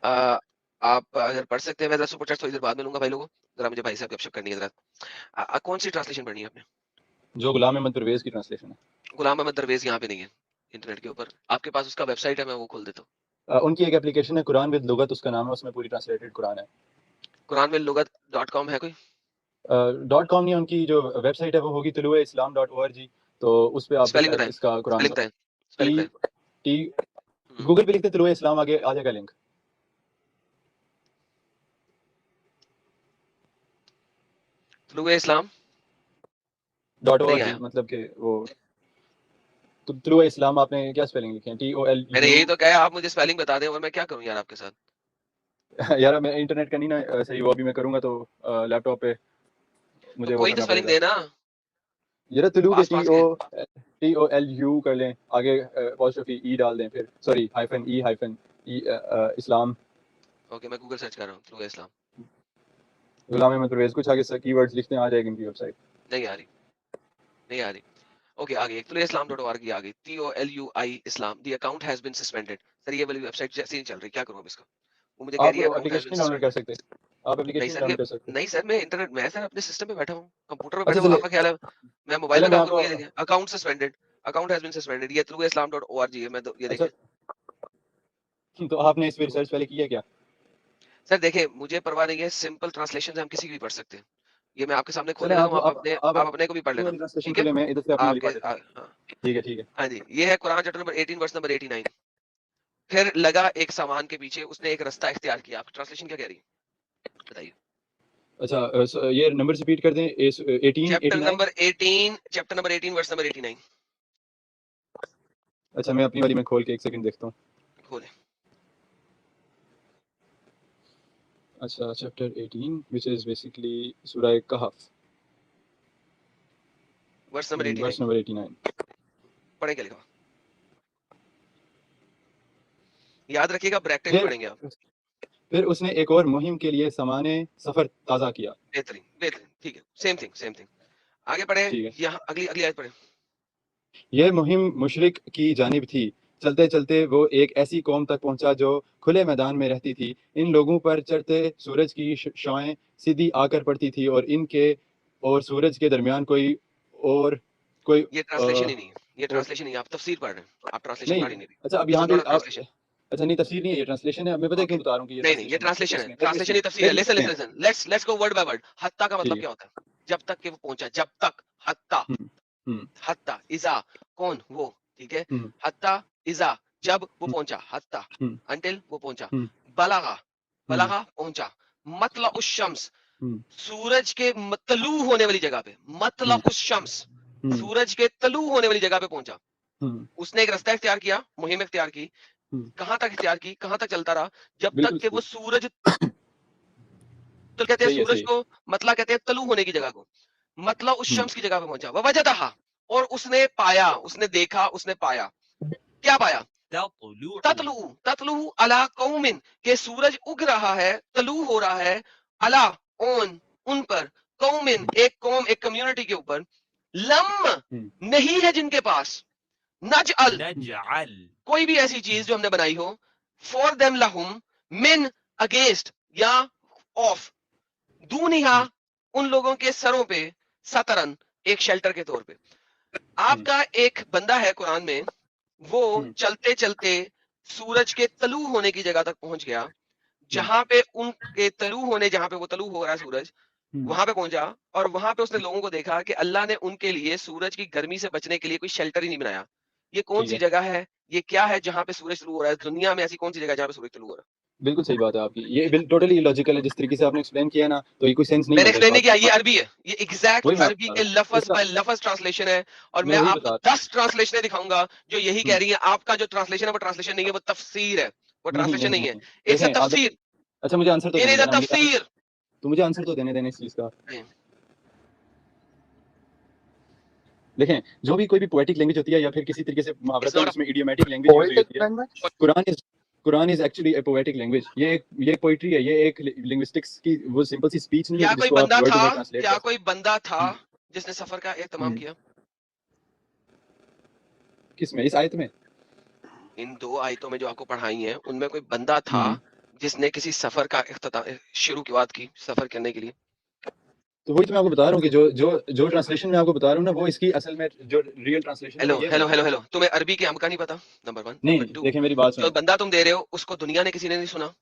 आ, आप अगर पढ़ सकते हैं, मैं जरा सुपर चैट थोड़ी देर बाद में लूंगा भाई लोगों, जरा मुझे भाई साहब गपशप करनी है जरा। कौन सी ट्रांसलेशन पढ़नी है आपने? जो गुलाम अहमद परवेज की ट्रांसलेशन है। गुलाम अहमद दरवेज यहाँ पे नहीं है इंटरनेट के ऊपर, आपके पास उसका वेबसाइट है, मैं वो खोल देता हूँ। उनकी एक एप्लीकेशन है, कुरान विद लुगत उसका नाम है, उसमें पूरी ट्रांसलेटेड कुरान है। कुरानविललुगत.com है कोई? .com नहीं, उनकी जो वेबसाइट है वो होगी tuluislam.org। तो उस पे आप बस स्पेलिंग बताएं, इसका कुरान स्पेलिंग का बताएं, टी स्पेलिंग बताएं। टी हम्म, गूगल पे लिखते तुलुए इस्लाम, आगे आ जाएगा लिंक। तुलुए इस्लाम नहीं .org आया। मतलब कि वो तुलुए इस्लाम, आपने क्या स्पेलिंग लिखे हैं? मैंने TOLU। यही तो कहा, आप मुझे स्पेलिंग बता दें और मैं क्या करूँ यार आपके साथ। यार मैं इंटरनेट का नहीं ना सही, वो अभी मैं करूंगा तो लैपटॉप पे तो मुझे वो कोई तो करना स्पेलिंग पड़ेगा। देना, जरा तुलु के पास पास के। TOLU कर लें, आगे अपॉस्ट्रोफी ई डाल दें, फिर सॉरी हाइफन ई इस्लाम। ओके मैं गूगल सर्च कर रहा हूँ तुलुए इस्लाम, गुलाम अहमद परवेज, कुछ आगे कीवर्ड्स लिखते हैं, आ जाएगी इनकी वेबसाइट। नहीं आ रही, नहीं आ रही। ओके आ गई, tuloislam.org आ गई, TOLUI Islam. The account has been suspended. Sir ये वाली वेबसाइट जैसे नहीं चल रही, क्या करूँ अब इसका? वो मुझे कह आप रही है अकाउंट हैज एप्लीकेशन बीन नहीं डाउनलोड कर सस्पेंडेड। सकते, आप नहीं एप्लीकेशन नहीं सर ये, डाउनलोड कर सकते। नहीं सर मैं इंटरनेट, मैं सर अपने सिस्टम पे बैठा हूँ, कंप्यूटर पे अच्छा बैठा हूँ, चले आपका ख्याल है मैं मोबाइल चले में मैं काम आपको करूँ? ये देखें account suspended, account has been suspended, ये tuloislam.org है, मैं ये अच्छा, देखें। तो आपने इस पे रिसर्च पहले किया क्या? सर देखें मुझे परवाह नहीं है, सिंपल ट्रांसलेशन हम किसी की भी पढ़ सकते हैं। ये मैं आपके सामने चले खोलने लगा आप हूँ, आप आप आप अपने को भी पढ़ अपनी लेना, वाली ट्रांसलेशन ठीक है? खोले, मैं इधर से अपनी वाली आपके पढ़ लेता हूँ। हाँ, ठीक है ठीक है। हाँ जी, ये है Quran chapter number 18 verse number 89। फिर लगा एक सामान के पीछे, उसने एक रास्ता इख्तियार किया। आपकी ट्रांसलेशन क्या कह रही है बताइए? अच्छा, ये नंबर रिपीट कर दें, 1889। Chapter number 18 verse number 89। अच्छा, मैं अपनी वाली में खोल के एक सेकंड देखता हूँ। खोले। अच्छा, चैप्टर 18 व्हिच इज बेसिकली सूरह कहफ, वर्स नंबर 89 वर्स नंबर 89। पढ़े, क्या लिखा? याद रखिएगा ब्रैकेट में फिर पढ़ेंगे आप। फिर उसने एक और मुहिम के लिए सामाने सफर ताज़ा किया। बेहतरीन बेहतरीन, ठीक है, सेम थिंग सेम थिंग। आगे पढ़े, ठीक है। यहाँ अगली अगली आयत पढ़े। यह मुहिम मुशरिक की जानिब थी। चलते चलते वो एक ऐसी कौम तक पहुंचा जो खुले मैदान में रहती थी। इन लोगों पर चढ़ते सूरज की शाएं सीधी आकर पड़ती थी और इनके और सूरज के दरमियान कोई ये ट्रांसलेशन ही नहीं है, ये ट्रांसलेशन नहीं है, आप तफसीर पढ़ रहे हैं, आप ट्रांसलेशन नहीं पढ़ ही नहीं रहे। अच्छा अब यहाँ This is पे not a आप translation. अच्छा नहीं तफसीर नहीं है, ये ट्रांसलेशन है। मैं पता है क्यों बता रहा हूँ कि नहीं ये ट्रांसलेशन है, ट्रांसलेशन ही तफसीर है। Listen listen listen, let's go word by word. हत्ता का मतलब ठीक क्या होता है? जब तक कि वो पहुंचा, जब तक, हत्ता, हत्ता इजा कौन वो, ठीक है, हत्ता इजा जब वो पहुंचा, हत्ता अंटिल वो पहुंचा, बलागा बलागा पहुंचा, मतला उस शम्स सूरज के तलू होने वाली जगह पे, मतला उस शम्स सूरज के तलू होने वाली जगह पे पहुंचा। उसने एक रास्ता इख्तियार किया, मुहिम इख्तियार की, कहां तक इख्तियार की, कहां तक चलता रहा, जब तक कि वो सूरज, तो कहते हैं सूरज को मतला कहते हैं तलू होने की जगह को, मतला उस शम्स की जगह पे पहुंचा। वह वजदहा, और उसने पाया, उसने देखा, उसने पाया, क्या पाया? ततलू ततलू अला कौमिन, के सूरज उग रहा है, तलू हो रहा है, अला ऑन उन पर, कौमिन एक कौम, एक कम्युनिटी के ऊपर, लम नहीं है जिनके पास, नजअल कोई भी ऐसी चीज जो हमने बनाई हो, फॉर देम लहुम मिन अगेंस्ट या ऑफ, दूनिया उन लोगों के सरों पे, सतरन एक शेल्टर के तौर पे। आपका एक बंदा है कुरान में, वो चलते चलते सूरज के तलू होने की जगह तक पहुंच गया, जहां पे उनके तलू होने, जहां पे वो तलू हो रहा है सूरज, वहां पे पहुंचा, और वहां पे उसने लोगों को देखा कि अल्लाह ने उनके लिए सूरज की गर्मी से बचने के लिए कोई शेल्टर ही नहीं बनाया। ये कौन सी जगह है, ये क्या है जहां पे सूरज तलू हो रहा है? दुनिया में ऐसी कौन सी जगह है जहां पे सूरज तलू हो रहा है? बिल्कुल सही बात है आपकी, ये टोटली इलॉजिकल है जिस तरीके से आपने एक्सप्लेन किया ना, तो ये कोई सेंस नहीं मैंने बनता एक्सप्लेन नहीं इस किया, बात ये का। अरबी है, ये एग्जैक्ट वही मैं अरबी बता के रहा हूँ। लफ्ज इसका- बाय लफ्ज ट्रांसलेशन है, और मैं मैं वही आपको बता 10 ट्रांसलेशन दिखाऊंगा जो यही कह रही है। आपका जो ट्रांसलेशन है वो ट्रांसलेशन नहीं है, वो तफसीर है, वो ट्रांसलेशन नहीं है, इट्स अ देखें आप तफसीर, अच्छा मुझे आंसर तो इट देने इज अ देना, तफसीर। तो मुझे आंसर तो देने इस चीज का। देखें जो भी कोई भी पोएटिक लैंग्वेज होती है या फिर किसी तरीके से मुहावरत not a- उसमें इडियोमैटिक लैंग्वेज यूज पोएटिक होती है। Language, Quran is actually a poetic language. ये पोएट्री है, ये एक लिंग्विस्टिक्स की वो सिंपल सी स्पीच नहीं है क्या कि कोई जिसको आप बंदा वर्ड टू था, वर्ड ट्रांसलेट क्या कर कोई बंदा था जिसने सफर का एहतमाम किया? किसमें, इस आयत में? इन 2 आयतों में जो आपको पढ़ाई हैं, उनमें कोई बंदा था जिसने किसी सफर का शुरुआत की सफर करने के लिए? तो वही तो मैं आपको बता रहा हूँ कि जो ट्रांसलेशन मैं आपको बता रहा हूँ ना, वो इसकी असल में जो रियल ट्रांसलेशन है हेलो वो ये हेलो है। हेलो हेलो, तुम्हें अरबी के हम का नहीं पता, नंबर 1। नहीं नंबर 2, देखें मेरी बात जो सुने, बंदा तुम दे रहे हो उसको दुनिया ने किसी ने नहीं सुना,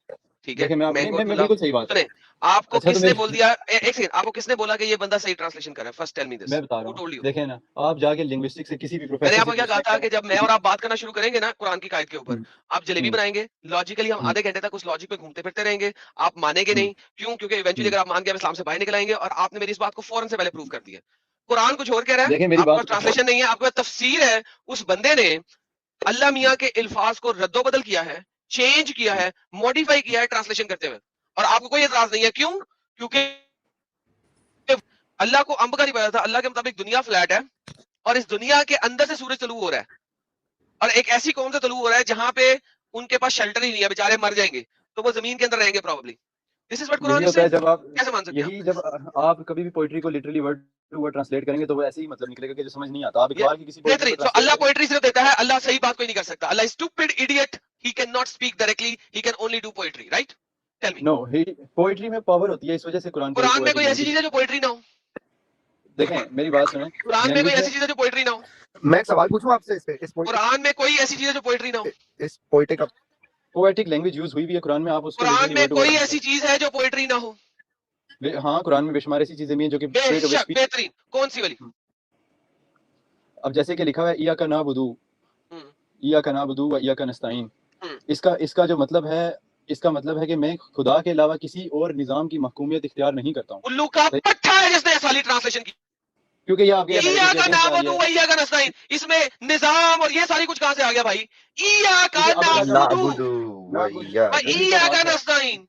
ठीक है? देखें मैं बिल्कुल सही बात है। सुने, आपको अच्छा, तो किसने मेरी- बोल दिया, एक सेकंड, आपको किसने बोला कि ये बंदा सही ट्रांसलेशन कर रहा है? फर्स्ट टेल मी दिस, मैं बता रहा हु टोल्ड हूँ, यू? देखें ना, आप जाके लिंग्विस्टिक से किसी भी मैंने प्रोफेसर आपको क्या कहा था कि जब मैं और आप बात करना शुरू करेंगे ना कुरान की कायद के ऊपर, आप जलेबी बनाएंगे लॉजिकली, हम आधे घंटे तक उस लॉजिक पे घूमते फिरते रहेंगे, आप मानेंगे नहीं। क्यों? क्योंकि इवेंचुअली अगर आप मान के इस्लाम से बाहर निकल आएंगे, और आपने मेरी इस बात को फौरन से पहले प्रूव कर दिया। कुरान कुछ और कह रहा है, देखें मेरी आपका बात, ट्रांसलेशन नहीं है, आपका तफसीर है। उस बंदे ने अल्लाह मियाँ के अल्फाज को रद्दोबदल किया है, चेंज किया है, मॉडिफाई किया है ट्रांसलेशन करते हुए, और आपको कोई एतराज नहीं है। क्यों? क्योंकि अल्लाह को अंब का नहीं पता था। अल्लाह के मुताबिक दुनिया फ्लैट है, और इस दुनिया के अंदर से सूरज तलू हो रहा है, और एक ऐसी कौम से तलू हो रहा है जहां पे उनके पास शेल्टर ही नहीं है, बेचारे मर जाएंगे, तो वो जमीन के अंदर रहेंगे probably. This is what Quran यही इज होता है सेइंग। जब आप कैसे मान सकते हैं यही जब आप कभी भी पोइट्री को literally word to word translate करेंगे तो वो ऐसे ही मतलब निकलेगा कि जो समझ नहीं आता। आप इकबाल की किसी पोइट्री बेहतरीन। को सो ट्रांसलेट अल्लाह करें, पोएट्री सिर्फ देता है, अल्लाह सही बात कोई नहीं कर सकता। अल्लाह stupid idiot, he can not speak directly, he can only do poetry, right? Tell me. No he poetry में पावर होती है, इस वजह से कुरान को कुरान में कोई ऐसी चीज है जो पोएट्री ना हो? देखें मेरी बात सुने, कुरान में कोई ऐसी चीज है जो पोएट्री ना हो? मैं एक सवाल पूछूं आपसे इस कुरान में कोई ऐसी चीज है जो पोएट्री ना हो? पोएटिक पोएटिक लैंग्वेज यूज हुई भी है कुरान में, आप उसको कुरान लिटरली में वर्ड टू कोई वर्ड, ऐसी चीज है जो पोएट्री ना हो? हाँ कुरान में बेशुमार ऐसी चीजें भी हैं जो कि straight away बेशक, speech- बेहतरीन। कौन सी वाली? अब जैसे कि लिखा हुआ है इय्याका नअबुदु व इय्याका नस्तईन, इसका जो मतलब है, इसका मतलब है कि मैं खुदा के अलावा किसी और निजाम की महकूमियत इख्तियार नहीं करता हूँ। उल्लू का पट्टा है जिसने इस वाली ट्रांसलेशन की। क्योंकि ये आपके इय्याका नअबुदु व इय्याका नस्तईन, इसमें निजाम और ये सारी कुछ कहां से आ गया भाई? इय्याका नअबुदु व इय्याका नस्तईन।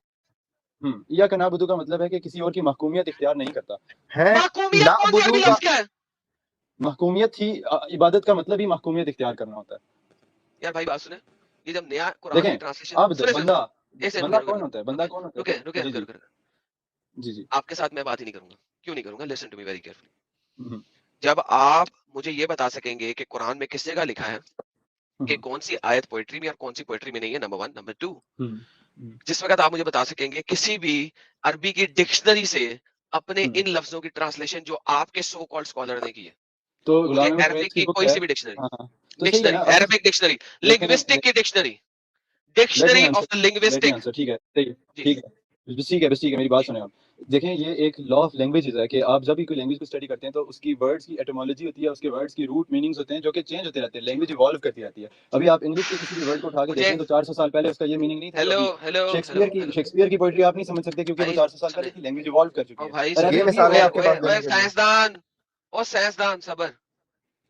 इय्याका नअबुदु का मतलब है कि किसी और की महकूमियत इख्तियार नहीं करता है। महकूमियत कौन सी अरबी लफ्ज क्या है? महकूमियत ही इबादत का मतलब ही महकूमियत इख्तियार करना होता है। यार भाई बात सुने, ये जब नया कुरान की देखें ट्रांसलेशन, अब बंदा कौन होता है, बंदा कौन होता है? रुके जी आपके साथ मैं बात ही नहीं करूंगा। क्यों नहीं करूंगा? Listen to me very carefully. जब आप मुझे ये बता सकेंगे कि कुरान में किस जगह लिखा है कि कौन सी आयत पोएट्री में और कौन सी पोएट्री में नहीं है, नंबर 1। नंबर 2, जिस वक्त आप मुझे बता सकेंगे किसी भी अरबी की डिक्शनरी से अपने इन लफ्जों की ट्रांसलेशन जो आपके सो कॉल्ड स्कॉलर ने की है, तो मुझे गुलाम अहमद अरबिक की की बुक कोई है। सी भी डिक्शनरी, हाँ हाँ, तो सही है डिक्शनरी, ना। अब अरबिक डिक्शनरी, लेकिन लिंग्विस्टिक की dictionary, let me dictionary answer, of the let me linguistic. Answer. ठीक है, सही है, जी ठीक है, बस ठीक है, मेरी बात जी सुने आप। देखें, ये एक लॉ ऑफ लैंग्वेजेस है कि आप जब भी कोई लैंग्वेज को स्टडी करते हैं तो उसकी वर्ड्स की एटोमोलॉजी होती है, उसके वर्ड्स की रूट मीनिंग्स होते हैं जो कि चेंज होते रहते हैं, लैंग्वेज इवॉल्व करती रहती है। अभी आप इंग्लिश के किसी भी वर्ड को उठा के देख मुझे लें तो 400 साल पहले उसका ये मीनिंग नहीं था जो हेलो अभी हेलो हेलो हेलो शेक्सपियर की पोएट्री आप नहीं समझ सकते क्योंकि वो भाई 400 साल सुने, पहले की लैंग्वेज इवॉल्व कर चुकी ओ है। भाई ये सुने, अरेबिक भी मिसालें ओए इवॉल्व आपके कर ओए पास चुकी है। देने ओए के लिए। साइंसदान, ओ साइंसदान सबर,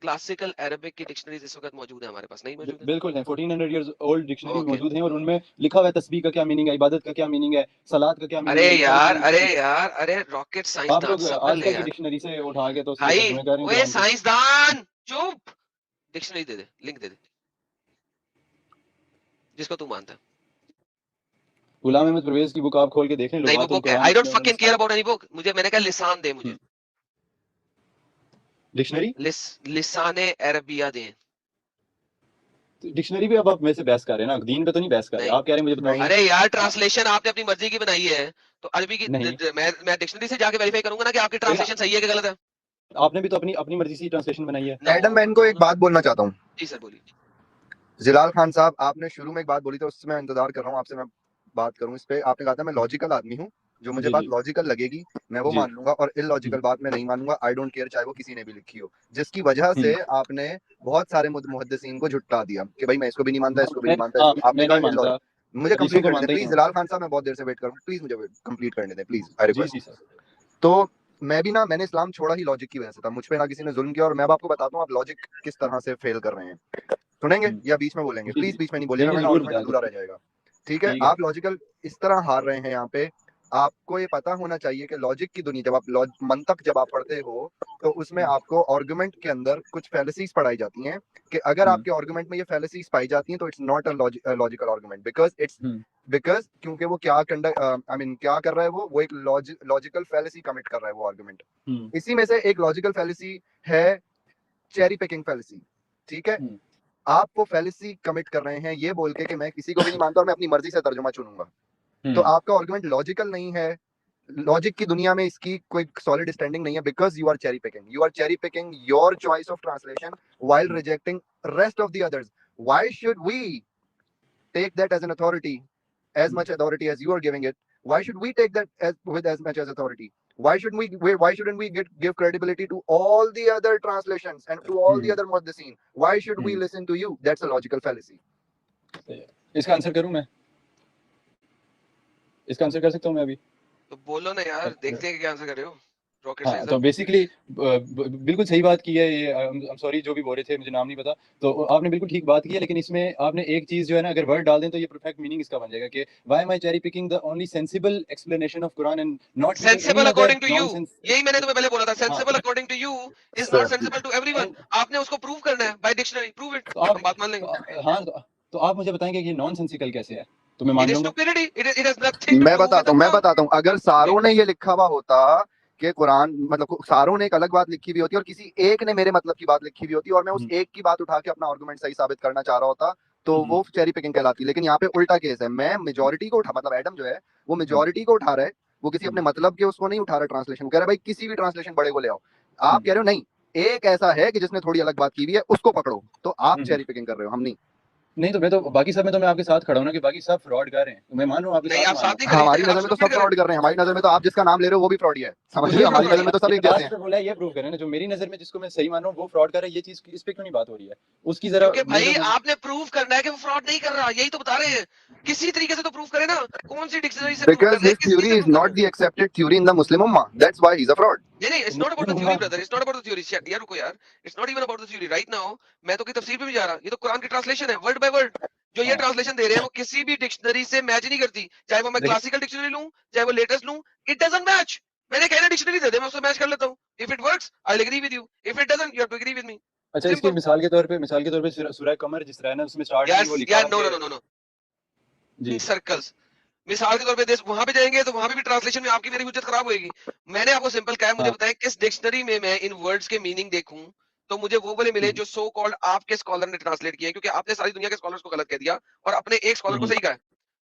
क्लासिकल अरबिक की डिक्शनरीज इस वक्त मौजूद है हमारे पास, नहीं मौजूद है? बिल्कुल है, 1400 इयर्स ओल्ड डिक्शनरी ओके, मौजूद है और उनमें लिखा हुआ है तस्बीह का क्या मीनिंग है, इबादत का क्या मीनिंग है, सलात का क्या मीनिंग है, ये सारी चीजें लिखी हुई हैं। अरे रॉकेट आप साइंसदान लोग सबर ले आजकल की यार। डिक्शनरी से उठा के तो उसके भाई तर्जुमे कर रहे हैं ओए कुरान के। साइंसदान चुप, डिक्शनरी दे दे, लिंक दे दे जिसको तू मानता है। गुलाम अहमद परवेज की बुक आप खोल के देख लें, नहीं वो लुगातुल बुक है, कुरान, आई डोंट उसमें उन्होंने fucking care about any book, मुझे मैंने कहा लिसान दे मुझे, डिक्शनरी लिसाने अरबिया दे। डिक्शनरी भी अब आप मेरे से बहस कर रहे हैं ना, दीन पे तो नहीं बहस कर रहे। नहीं आप कह रहे हैं मुझे बताओ। नहीं अरे यार हाँ, ट्रांसलेशन आपने अपनी मर्जी की बनाई है, तो अरबी की नहीं मैं डिक्शनरी से जाके वेरीफाई करूंगा ना कि आपकी कोई ना, ट्रांसलेशन सही है कि गलत है। आपने भी तो अपनी अपनी मर्जी से ट्रांसलेशन बनाई है। नो एडम मैन को एक नो, बात बोलना चाहता हूँ। जी सर बोलिए। जिलाल खान साहब, आपने शुरू में एक बात बोली थी, उससे मैं इंतजार कर रहा हूँ आपसे मैं बात करूँ इस पे। आपने कहा था मैं लॉजिकल आदमी हूँ, जो मुझे जी बात जी लॉजिकल लगेगी मैं वो जी। मान लूंगा, और इलॉजिकल बात मैं नहीं मानूंगा। आई डोंट केयर चाहे वो किसी ने भी लिखी हो, जिसकी वजह से आपने बहुत सारे मुहद्दिसीन को झुटला दिया कि भाई मैं इसको भी नहीं मानता, इसको भी मैं नहीं मानता, हाँ, इसको आपने मैं नहीं कहा मानता, मुझे हदीसों कंप्लीट को करने दें मानता ही प्लीज। नहीं हूँ। जलाल खान साहब मैं बहुत देर से वेट कर रहा हूँ, प्लीज मुझे कंप्लीट करने दें प्लीज, आई जी रिक्वेस्ट। जी सर। तो मैं भी ना, मैंने इस्लाम छोड़ा ही लॉजिक की वजह से था, मुझ पे ना किसी ने जुल्म किया, और मैं अब आपको बताता हूँ आप लॉजिक किस तरह से फेल कर रहे हैं। सुनेंगे या बीच में बोलेंगे? जी प्लीज जी, बीच में नहीं नहीं बोलिएगा, नहीं, वरना जरूर आर्गुमेंट बताया अधूरा जी। रह जाएगा। ठीक है, ठीक है। आप लॉजिकल इस तरह हार रहे हैं यहाँ पे। आपको ये पता होना चाहिए कि लॉजिक की दुनिया, जब आप मंतक जब आप पढ़ते हो तो उसमें आपको आर्गुमेंट के अंदर कुछ फैलेसीज पढ़ाई जाती हैं कि अगर आपके आर्गुमेंट में ये फैलेसीज पाई जाती हैं तो it's not a logical argument, because क्योंकि वो क्या क्या कर रहा है, वो एक लॉजिकल फैलेसी कमिट कर रहा है वो आर्गुमेंट। इसी में से एक लॉजिकल फैलेसी है चेरी पिकिंग फैलेसी। ठीक है, आप वो फैलेसी कमिट कर रहे हैं ये बोल के कि मैं किसी को भी नहीं मानता और मैं अपनी मर्जी से तर्जुमा चुनूंगा, तो आपका आर्गुमेंट लॉजिकल नहीं है। लॉजिक की दुनिया में इसकी कोई सॉलिड स्टैंडिंग नहीं है, because you are cherry picking your choice of translation while rejecting rest of the others. Why should we take that as an authority, as much authority as you are giving it? Why should we take that with as much as authority? Why shouldn't we give credibility to all the other translations and to all the other muhaddisin? Why should we listen to you? That's a logical fallacy. इसका answer करूं मैं? इसका answer कर सकता हूं मैं अभी? तो बोलो ना यार, देखते हैं क्या आंसर कर रहे हो रॉकेट हाँ, साइंस तो बेसिकली बिल्कुल सही बात की है ये। आई एम सॉरी जो भी बोल रहे थे, मुझे नाम नहीं पता, तो आपने बिल्कुल ठीक बात की है, लेकिन इसमें आपने एक चीज जो है ना, अगर वर्ड डाल दें तो ये परफेक्ट मीनिंग इसका बन जाएगा कि why am I cherry picking the only sensible explanation of Quran and not taking any sensible other according to you, nonsense. यही मैंने तुम्हें पहले बोला था, हाँ, sensible according to you is Sir, not sensible to everyone. आपने उसको prove करना है बाय डिक्शनरी, प्रूव इट, तो आप हम बात मान लेंगे। हाँ, तो आप मुझे बताएंगे कि ये नॉन सेंसिकल कैसे है, तो मैं इट मान इज लूंगा। Stupidity, it has nothing to मैं डू विद द मैं कुरान। बताता हूँ, अगर सारों ने ये लिखा हुआ होता कि कुरान, मतलब सारों ने एक अलग बात लिखी हुई होती और किसी एक ने मेरे मतलब की बात लिखी हुई होती और मैं उस एक की बात उठा के अपना आर्गुमेंट सही साबित करना चाह रहा होता, तो वो चेरी पिकिंग कहलाती। लेकिन यहाँ पे उल्टा केस है, मैं मेजोरिटी को उठा, मतलब एडम जो है वो मेजोरिटी को उठा रहा है, वो किसी अपने मतलब के उसको नहीं उठा रहा ट्रांसलेशन, कह रहा है भाई किसी भी ट्रांसलेशन बड़े को ले आओ। आप कह रहे हो नहीं, एक ऐसा है कि जिसने थोड़ी अलग बात की हुई है उसको पकड़ो, तो आप चेरी पिकिंग कर रहे हो, हम नहीं। नहीं, तो मैं तो बाकी सब में तो मैं आपके साथ खड़ा हूं ना कि बाकी सब फ्रॉड कर रहे हैं, तो मैं मान रहा हूं आपके नहीं, आप साथ साथ नहीं मान हमारी खड़े, आप नजर में तो स्टुपिड सब कर रहे फ्रॉड कर रहे हैं, हमारी नजर में तो आप जिसका नाम ले रहे हो वो भी फ्रॉड ही है, समझिए, हमारी नजर में तो सब एक जैसे हैं। बोला है ये प्रूव करें ना, जो मेरी नजर में जिसको मैं सही मान रहा हूं वो फ्रॉड कर रहा है, ये चीज इस पे क्यों नहीं बात हो रही है उसकी जरा क्योंकि भाई मेजर। आपने प्रूव करना है कि वो फ्रॉड नहीं कर रहा, यही तो बता रहे हैं। किसी तरीके से तो प्रूव करे ना, कौन सी डिक्शनरी से प्रूव Because करना है, his किस चीज theory से is प्रूव करना not है? the accepted theory in the Muslim Ummah. That's why he's a fraud. नहीं, it's not about the theory brother, it's not about the theory यार, रुको यार, it's not even about the theory right now. मैं तो कोई तफसीर पे भी जा रहा, ये तो कुरान की ट्रांसलेशन है वर्ड बाय वर्ड। जो ये ट्रांसलेशन दे रहे हैं वो किसी भी डिक्शनरी से मैच नहीं करती, चाहे वो मैं क्लासिकल डिक्शनरी लूं चाहे वो लेटेस्ट लूं, इट डजंट मैच। मैंने कहना डिक्शनरी दे दे, मैं उससे मैच कर लेता हूं। If it works I will agree with you, if it doesn't you have to agree with me. अच्छा, इसकी सिंपल। मिसाल के तौर पे सूरह कमर जिस तरह है ना, उसमें स्टार्ट में वो यस लिखा यार, है नो कि नो नो नो जी सर्कल्स, मिसाल के तौर पे वहां पे जाएंगे तो वहां पे भी ट्रांसलेशन में आपकी मेरी हुज्जत खराब होगी। मैंने आपको सिंपल कहा है, मुझे हाँ। बताएं किस डिक्शनरी में मैं इन वर्ड्स के मीनिंग देखूं तो मुझे वो वाले मिले जो सो कॉल्ड आपके स्कॉलर ने ट्रांसलेट किए, क्योंकि आपने सारी दुनिया के स्कॉलर्स को गलत कह दिया और अपने एक स्कॉलर को सही कहा।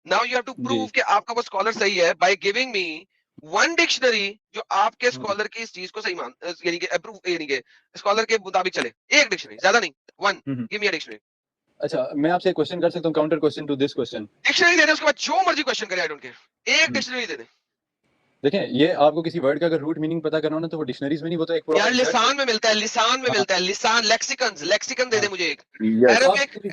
नाउ यू हैव टू जी। प्रूव कि आपका वो स्कॉलर सही है by giving me one dictionary जो आपके स्कॉलर की इस चीज को सही मान, यानी कि अप्रूव, यानी कि स्कॉलर के मुताबिक चले। एक डिक्शनरी, ज्यादा नहीं, one, give me a dictionary. अच्छा, मैं आपसे एक क्वेश्चन कर सकता हूँ, counter question to this question. Dictionary दे दे, उसके बाद जो मर्जी क्वेश्चन करे, आई डोंट केयर, एक डिक्शनरी दे दे। देखें, ये आपको किसी वर्ड का अगर रूट मीनिंग पता करना हो ना तो वो डिक्शनरीज में नहीं, वो तो एक पूरा यार लिसान में मिलता है, लिसान में हाँ। मिलता है, लिसान, लेक्सिकन दे दे हाँ। मुझे एक Yes. अरबिक। तो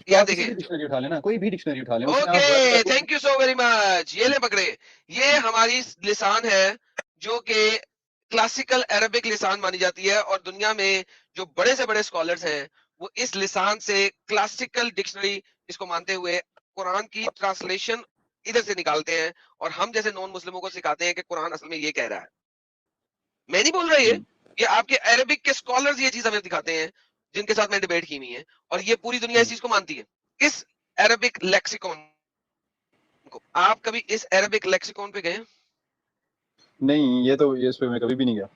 यार आप किसी भी देखिए, डिक्शनरी उठा लेना, कोई भी डिक्शनरी उठा लें, उसमें आप okay, thank you so very much, ये ले पकड़े, ये हमारी लिसान है जो कि क्लासिकल अरबिक लिसान मानी जाती है, और दुनिया में जो बड़े से बड़े स्कॉलर्स हैं वो इस लिसान से क्लासिकल डिक्शनरी इसको मानते हुए कुरान की ट्रांसलेशन इधर से निकालते हैं, और हम जैसे नॉन मुस्लिमों को सिखाते हैं कि कुरान असल में ये कह रहा है। मैं नहीं बोल रहा ये आपके अरबिक के स्कॉलर्स ये चीज हमें दिखाते हैं जिनके साथ मैं डिबेट की हुई है, और ये पूरी दुनिया इस चीज को मानती है, इस अरबिक लेक्सिकॉन को। आप कभी इस अरबिक लेक्सिकॉन पे गए? नहीं, ये तो इस पे मैं कभी भी नहीं गया।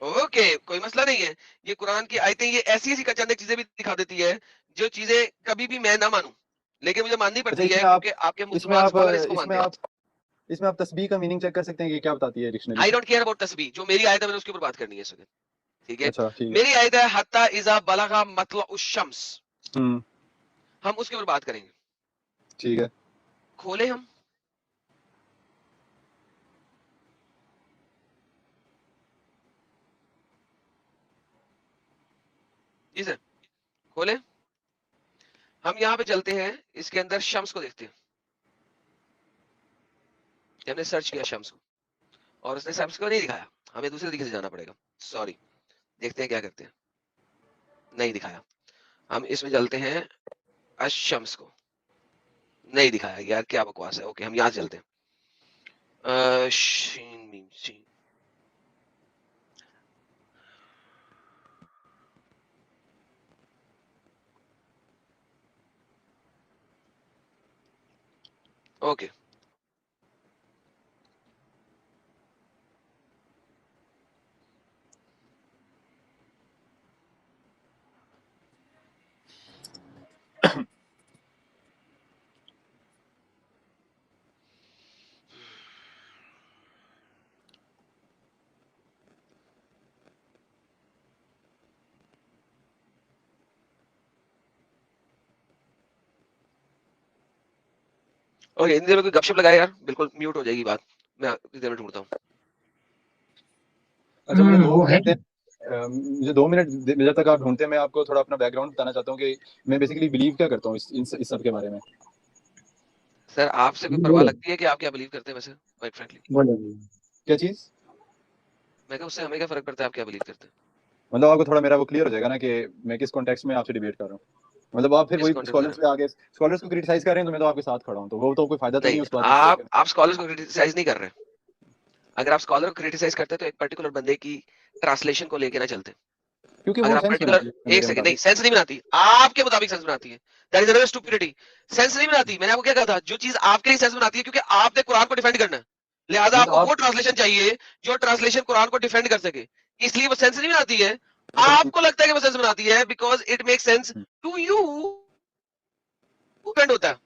ओके, कोई मसला नहीं है। ये कुरान की आयतें ये ऐसी ऐसी चंद चीजें भी दिखा देती है जो चीजें कभी भी मैं ना मानूं, लेकिन मुझे माननी पड़ती है क्योंकि आपके मुसलमान स्कॉलर इसको मानते हैं। इसमें आप तस्बीह का मीनिंग चेक कर सकते हैं कि क्या बताती है dictionary. I don't care about तस्बीह, जो मेरी आयत है मैंने उसके ऊपर बात करनी है इस वक्त, ठीक है? अच्छा, ठीक है। मेरी आयत है हत्ता इज़ा बलगा मतलउश शम्स, हम्म, हम उसके ऊपर बात करेंगे। ठीक है। खोले हम, जी सर, खोले। हम यहाँ पे चलते हैं, इसके अंदर शम्स को देखते हैं। हमने सर्च किया शम्स को और उसने शम्स को नहीं दिखाया, हमें दूसरे तरीके से जाना पड़ेगा, सॉरी। देखते हैं क्या करते हैं, नहीं दिखाया। हम इसमें चलते हैं, अशम्स को नहीं दिखाया, यार क्या बकवास है। ओके, हम यहाँ चलते हैं, शीन मीम शीन। ओके, ओके, इन देर में कोई गपशप लगाए यार, बिल्कुल म्यूट हो जाएगी बात, मैं इतनी देर में ढूंढता हूँ। अच्छा, मुझे वो है। मुझे 2 मिनट जब तक आप ढूंढते हैं, मैं आपको थोड़ा अपना बैकग्राउंड बताना चाहता हूँ कि मैं बेसिकली बिलीव क्या करता हूँ इस सब के बारे में। सर आपसे कोई परवाह लगती है कि आप क्या बिलीव करते हैं? वैसे क्वाइट फ्रैंकली बोलो। क्या चीज? मैं कहा उससे हमें क्या फर्क पड़ता है आप क्या बिलीव करते हैं? मतलब आपको थोड़ा मेरा वो क्लियर हो जाएगा ना कि मैं किस कॉन्टेक्स्ट में आपसे डिबेट कर रहा हूँ। मतलब आप फिर किस वही context स्कॉलर्स पे आगे स्कॉलर्स को क्रिटिसाइज कर रहे हैं तो मैं तो आपके साथ खड़ा हूँ, तो वो तो कोई फायदा तो नहीं नहीं, है उस बात में। आप स्कॉलर्स को क्रिटिसाइज नहीं कर रहे। अगर आप स्कॉलर को क्रिटिसाइज करते हैं तो एक पर्टिकुलर बंदे की ट्रांसलेशन को लेके ना चलते। क्योंकि अगर वो आप सेंस पर्टिकुलर, बनाती है एक मेरे सेकंड, नहीं मुताबिक। सेंस नहीं बनाती, आपके मुताबिक सेंस बनाती है, that is another stupidity. Sense नहीं बनाती, मैंने आपको क्या कहा था, जो चीज आपके लिए सेंस बनाती है, क्योंकि आपने कुरान को डिफेंड करना है, लिहाजा नहीं, तो आपको आप वो ट्रांसलेशन चाहिए जो ट्रांसलेशन कुरान को डिफेंड कर सके, इसलिए वो सेंस नहीं बनाती है। अच्छा, आपको लगता है कि वो सेंस बनाती है because it make sense to you, depend होता है।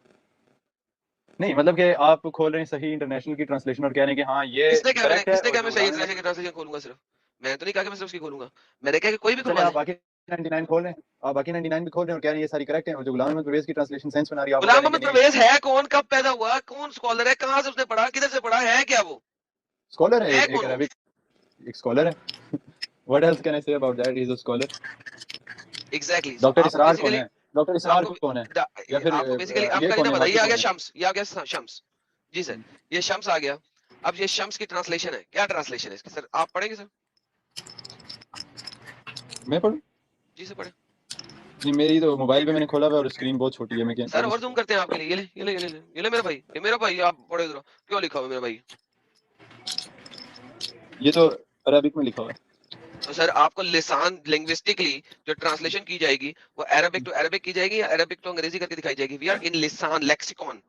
नहीं, मतलब कि आप खोल रहे हैं सही इंटरनेशनल की ट्रांसलेशन और कह रहे हैं कि हाँ ये किसने क्या, मैंने करेक्ट है, किसने और क्या जो मैं सही गुलाम है इंटरनेशनल की ट्रांसलेशन खोलूंगा सिर्फ? मैंने तो नहीं कहा कि मैं सिर्फ उसकी खोलूंगा, मैंने कहा कि कोई भी चले खुलवा आप दे। बाकी 99 खोल रहे हैं, आप बाकी 99 भी खोल रहे हैं और कह रहे हैं ये सारी करेक्ट है, और जो गुलाम अहमद परवेज की ट्रांसलेशन सेंस बना रही है आप वो कह गुलाम रहे हैं मोहम्मद कि नहीं परवेज है कौन, कब पैदा हुआ, कौन स्कॉलर है, कहां से उसने पढ़ा, किधर से पढ़ा है, क्या वो स्कॉलर है, है एक कौन वो? अरबिक एक स्कॉलर है। What else can I say about that, he is a scholar. Exactly. So doctor आपको इसरार कौन बेसिकली, है? डॉक्टर इसरार आपको कौन है? या फिर आपको बेसिकली आप ये करें कौन ना है, बताइए। वाकिफ आ गया कौन है? शम्स, ये आ गया शम्स, जी सर, ये शम्स आ गया। अब ये शम्स की ट्रांसलेशन है, क्या ट्रांसलेशन है इसकी सर, आप पढ़ेंगे सर? मैं पढ़ूं? जी सर पढ़े। जी, मेरी तो मोबाइल पे मैंने खोला हुआ है और स्क्रीन बहुत छोटी है, मैं क्या सर पढ़ और नहीं जूम सकता। करते हैं आपके लिए, ये ले मेरा भाई, ये मेरा भाई, आप पढ़े जरा, क्यों लिखा हुआ है मेरा भाई? ये तो अरबिक में लिखा हुआ है। तो सर आपको लिसान लिंग्विस्टिकली जो ट्रांसलेशन की जाएगी वो अरबिक टू अरबिक की जाएगी या अरबिक टू अंग्रेजी करके दिखाई जाएगी? वी आर इन लिसान लेक्सिकॉन,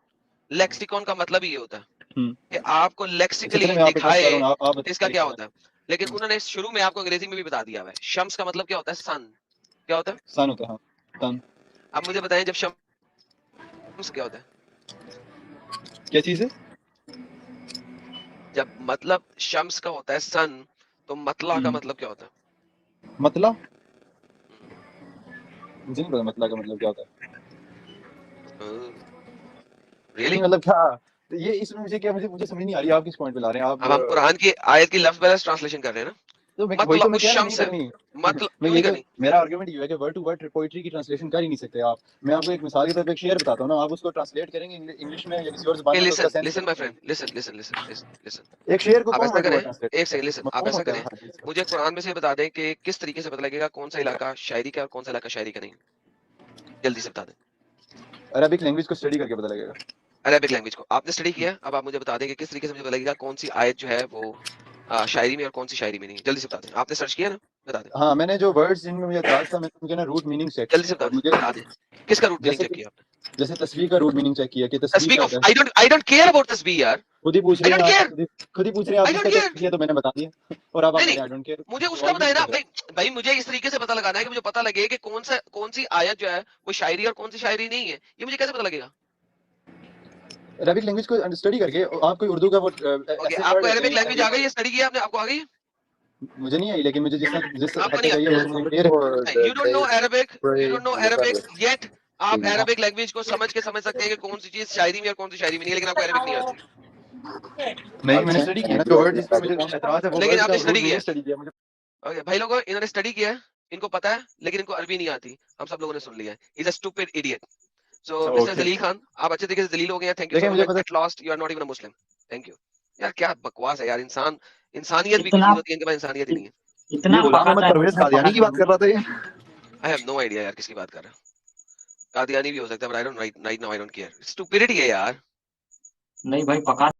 लेक्सिकॉन का मतलब ही ये होता है हम्म। कि आपको लेक्सिकली चलिए मैं आपको बात कर दिखाए रहा हूँ, आप बताइए इसका क्या क्या होता है। लेकिन उन्होंने शुरू में आपको अंग्रेजी में भी बता दिया हुआ है, शम्स का मतलब क्या होता है, सन। क्या होता है? सन होता है। हाँ, सन अब मुझे बताएं जब शम्स क्या होता है? क्या चीज है? जब मतलब शम्स का होता है सन, तो मतला का मतलब क्या होता है? मतला, मुझे नहीं पता मतला का मतलब क्या होता है। रियली? मतलब क्या ये, इसमें मुझे क्या, मुझे समझ नहीं आ रही, आप किस पॉइंट पे ला रहे हैं आप? अब हम कुरान की आयत की लफ्ज वाइज ट्रांसलेशन कर रहे हैं ना। तो मैं वही तो मतलब मैं उस कह रहा नहीं शम्स है, करनी। मतलब मैं क्यों ये नहीं तो करनी? मेरा आर्गुमेंट ये है कि वर्ड टू वर्ड पोइट्री की ट्रांसलेशन कर ही नहीं सकते आप। मैं आपको एक मिसाल के तौर पे एक शेर बताता हूँ ना, आप उसको ट्रांसलेट करेंगे इंग्लिश में या किसी और जुबान Okay, में तो उसका listen, सेंस listen, my नहीं friend. है। Listen. एक शेर को आप कौन ऐसा वर्ड टू करें, वर्ड ट्रांसलेट एक करता है? सेकंड, लिसन, आप मफहूम ऐसा होता है करें, हर चीज का। मुझे कुरान में से बता दें कि किस तरीके से पता लगेगा कौन सा इलाका शायरी का और कौन सा इलाका शायरी का नहीं, जल्दी से बता दें। अरबिक लैंग्वेज को स्टडी करके पता लगेगा। अरेबिक लैंग्वेज को आपने स्टडी किया, अब आप मुझे बता दें कि किस तरीके से मुझे पता लगेगा कौन सी आयत जो है वो शायरी में और कौन सी शायरी में नहीं, जल्दी से बता दें। आपने सर्च किया ना, बता दें, हाँ, मैंने जो वर्ड्स जिनमें मुझे एतराज था, मैंने उनके ना रूट मीनिंग चेक जल्दी किया से बता और दें, मुझे बता दें किसका रूट मीनिंग जैसे चेक किया आपने? जैसे तस्वीर का रूट मीनिंग चेक किया कि तस्वीर तस्बीह क्या को होता है। आई डोंट केयर अबाउट तस्बीह यार, खुद ही पूछ आई रहे हैं डोंट आप, केयर, खुद ही पूछ रहे हैं आप, आई डोंट जिसका केयर। चेक किया तो मैंने बता दिया और आप नहीं कह नहीं, रहे हैं आई डोंट केयर। मुझे तो उसका बताए ऑब्वियस ना लग रहा भाई मुझे इस तरीके से पता लगाना है कि मुझे पता लगे कि कौन सी आयत जो है वो शायरी और कौन सी शायरी नहीं है, ये मुझे कैसे पता लगेगा? है। अरबिक लैंग्वेज को स्टडी करके आप कोई उर्दू का वो ओके, ऐसे आपको वर्ड होते अरेबिक हैं लैंग्वेज आ गई है, स्टडी किया आपने, आपको आ गई है? मुझे नहीं आई, लेकिन मुझे जिस हद आपको तक नहीं आई है आती वो है, तो मुझे क्लियर है। You don't know Arabic, you don't know Arabic yet. आप हाँ। अरेबिक लैंग्वेज को समझ सकते हैं कि कौन सी चीज शायरी में और कौन सी शायरी में नहीं है, लेकिन आपको अरेबिक नहीं आती। नहीं, मैंने स्टडी किया ना, जो वर्ड जिसमें मुझे एतराज है वो लेकिन वर्ड का आपने रूट स्टडी किया मीनिंग है। स्टडी किया मुझे। ओके भाई लोगों, इन्होंने स्टडी किया है, इनको पता है, लेकिन इनको अरबी नहीं आती, हम सब लोगों ने सुन लिया है। Is a stupid idiot. So mister okay, Jalil Khan, आप अच्छे तरीके से जलील हो गए हैं, थैंक यू देखिए सो मुझे मच। पता get lost, you are not even a Muslim, thank you. यार क्या बकवास है यार, इंसानियत भी कोई इतना चीज होती है, इनके पास इंसानियत ही नहीं है। इतना गुलाम पका मोहम्मद था, परवेज इतना कादियानी पका की बात कर रहा था ये। आई हैव नो आइडिया यार किसकी बात कर रहा है, कादियानी भी हो सकता है, but I don't write now, I don't care, stupidity है यार। नहीं भाई, पका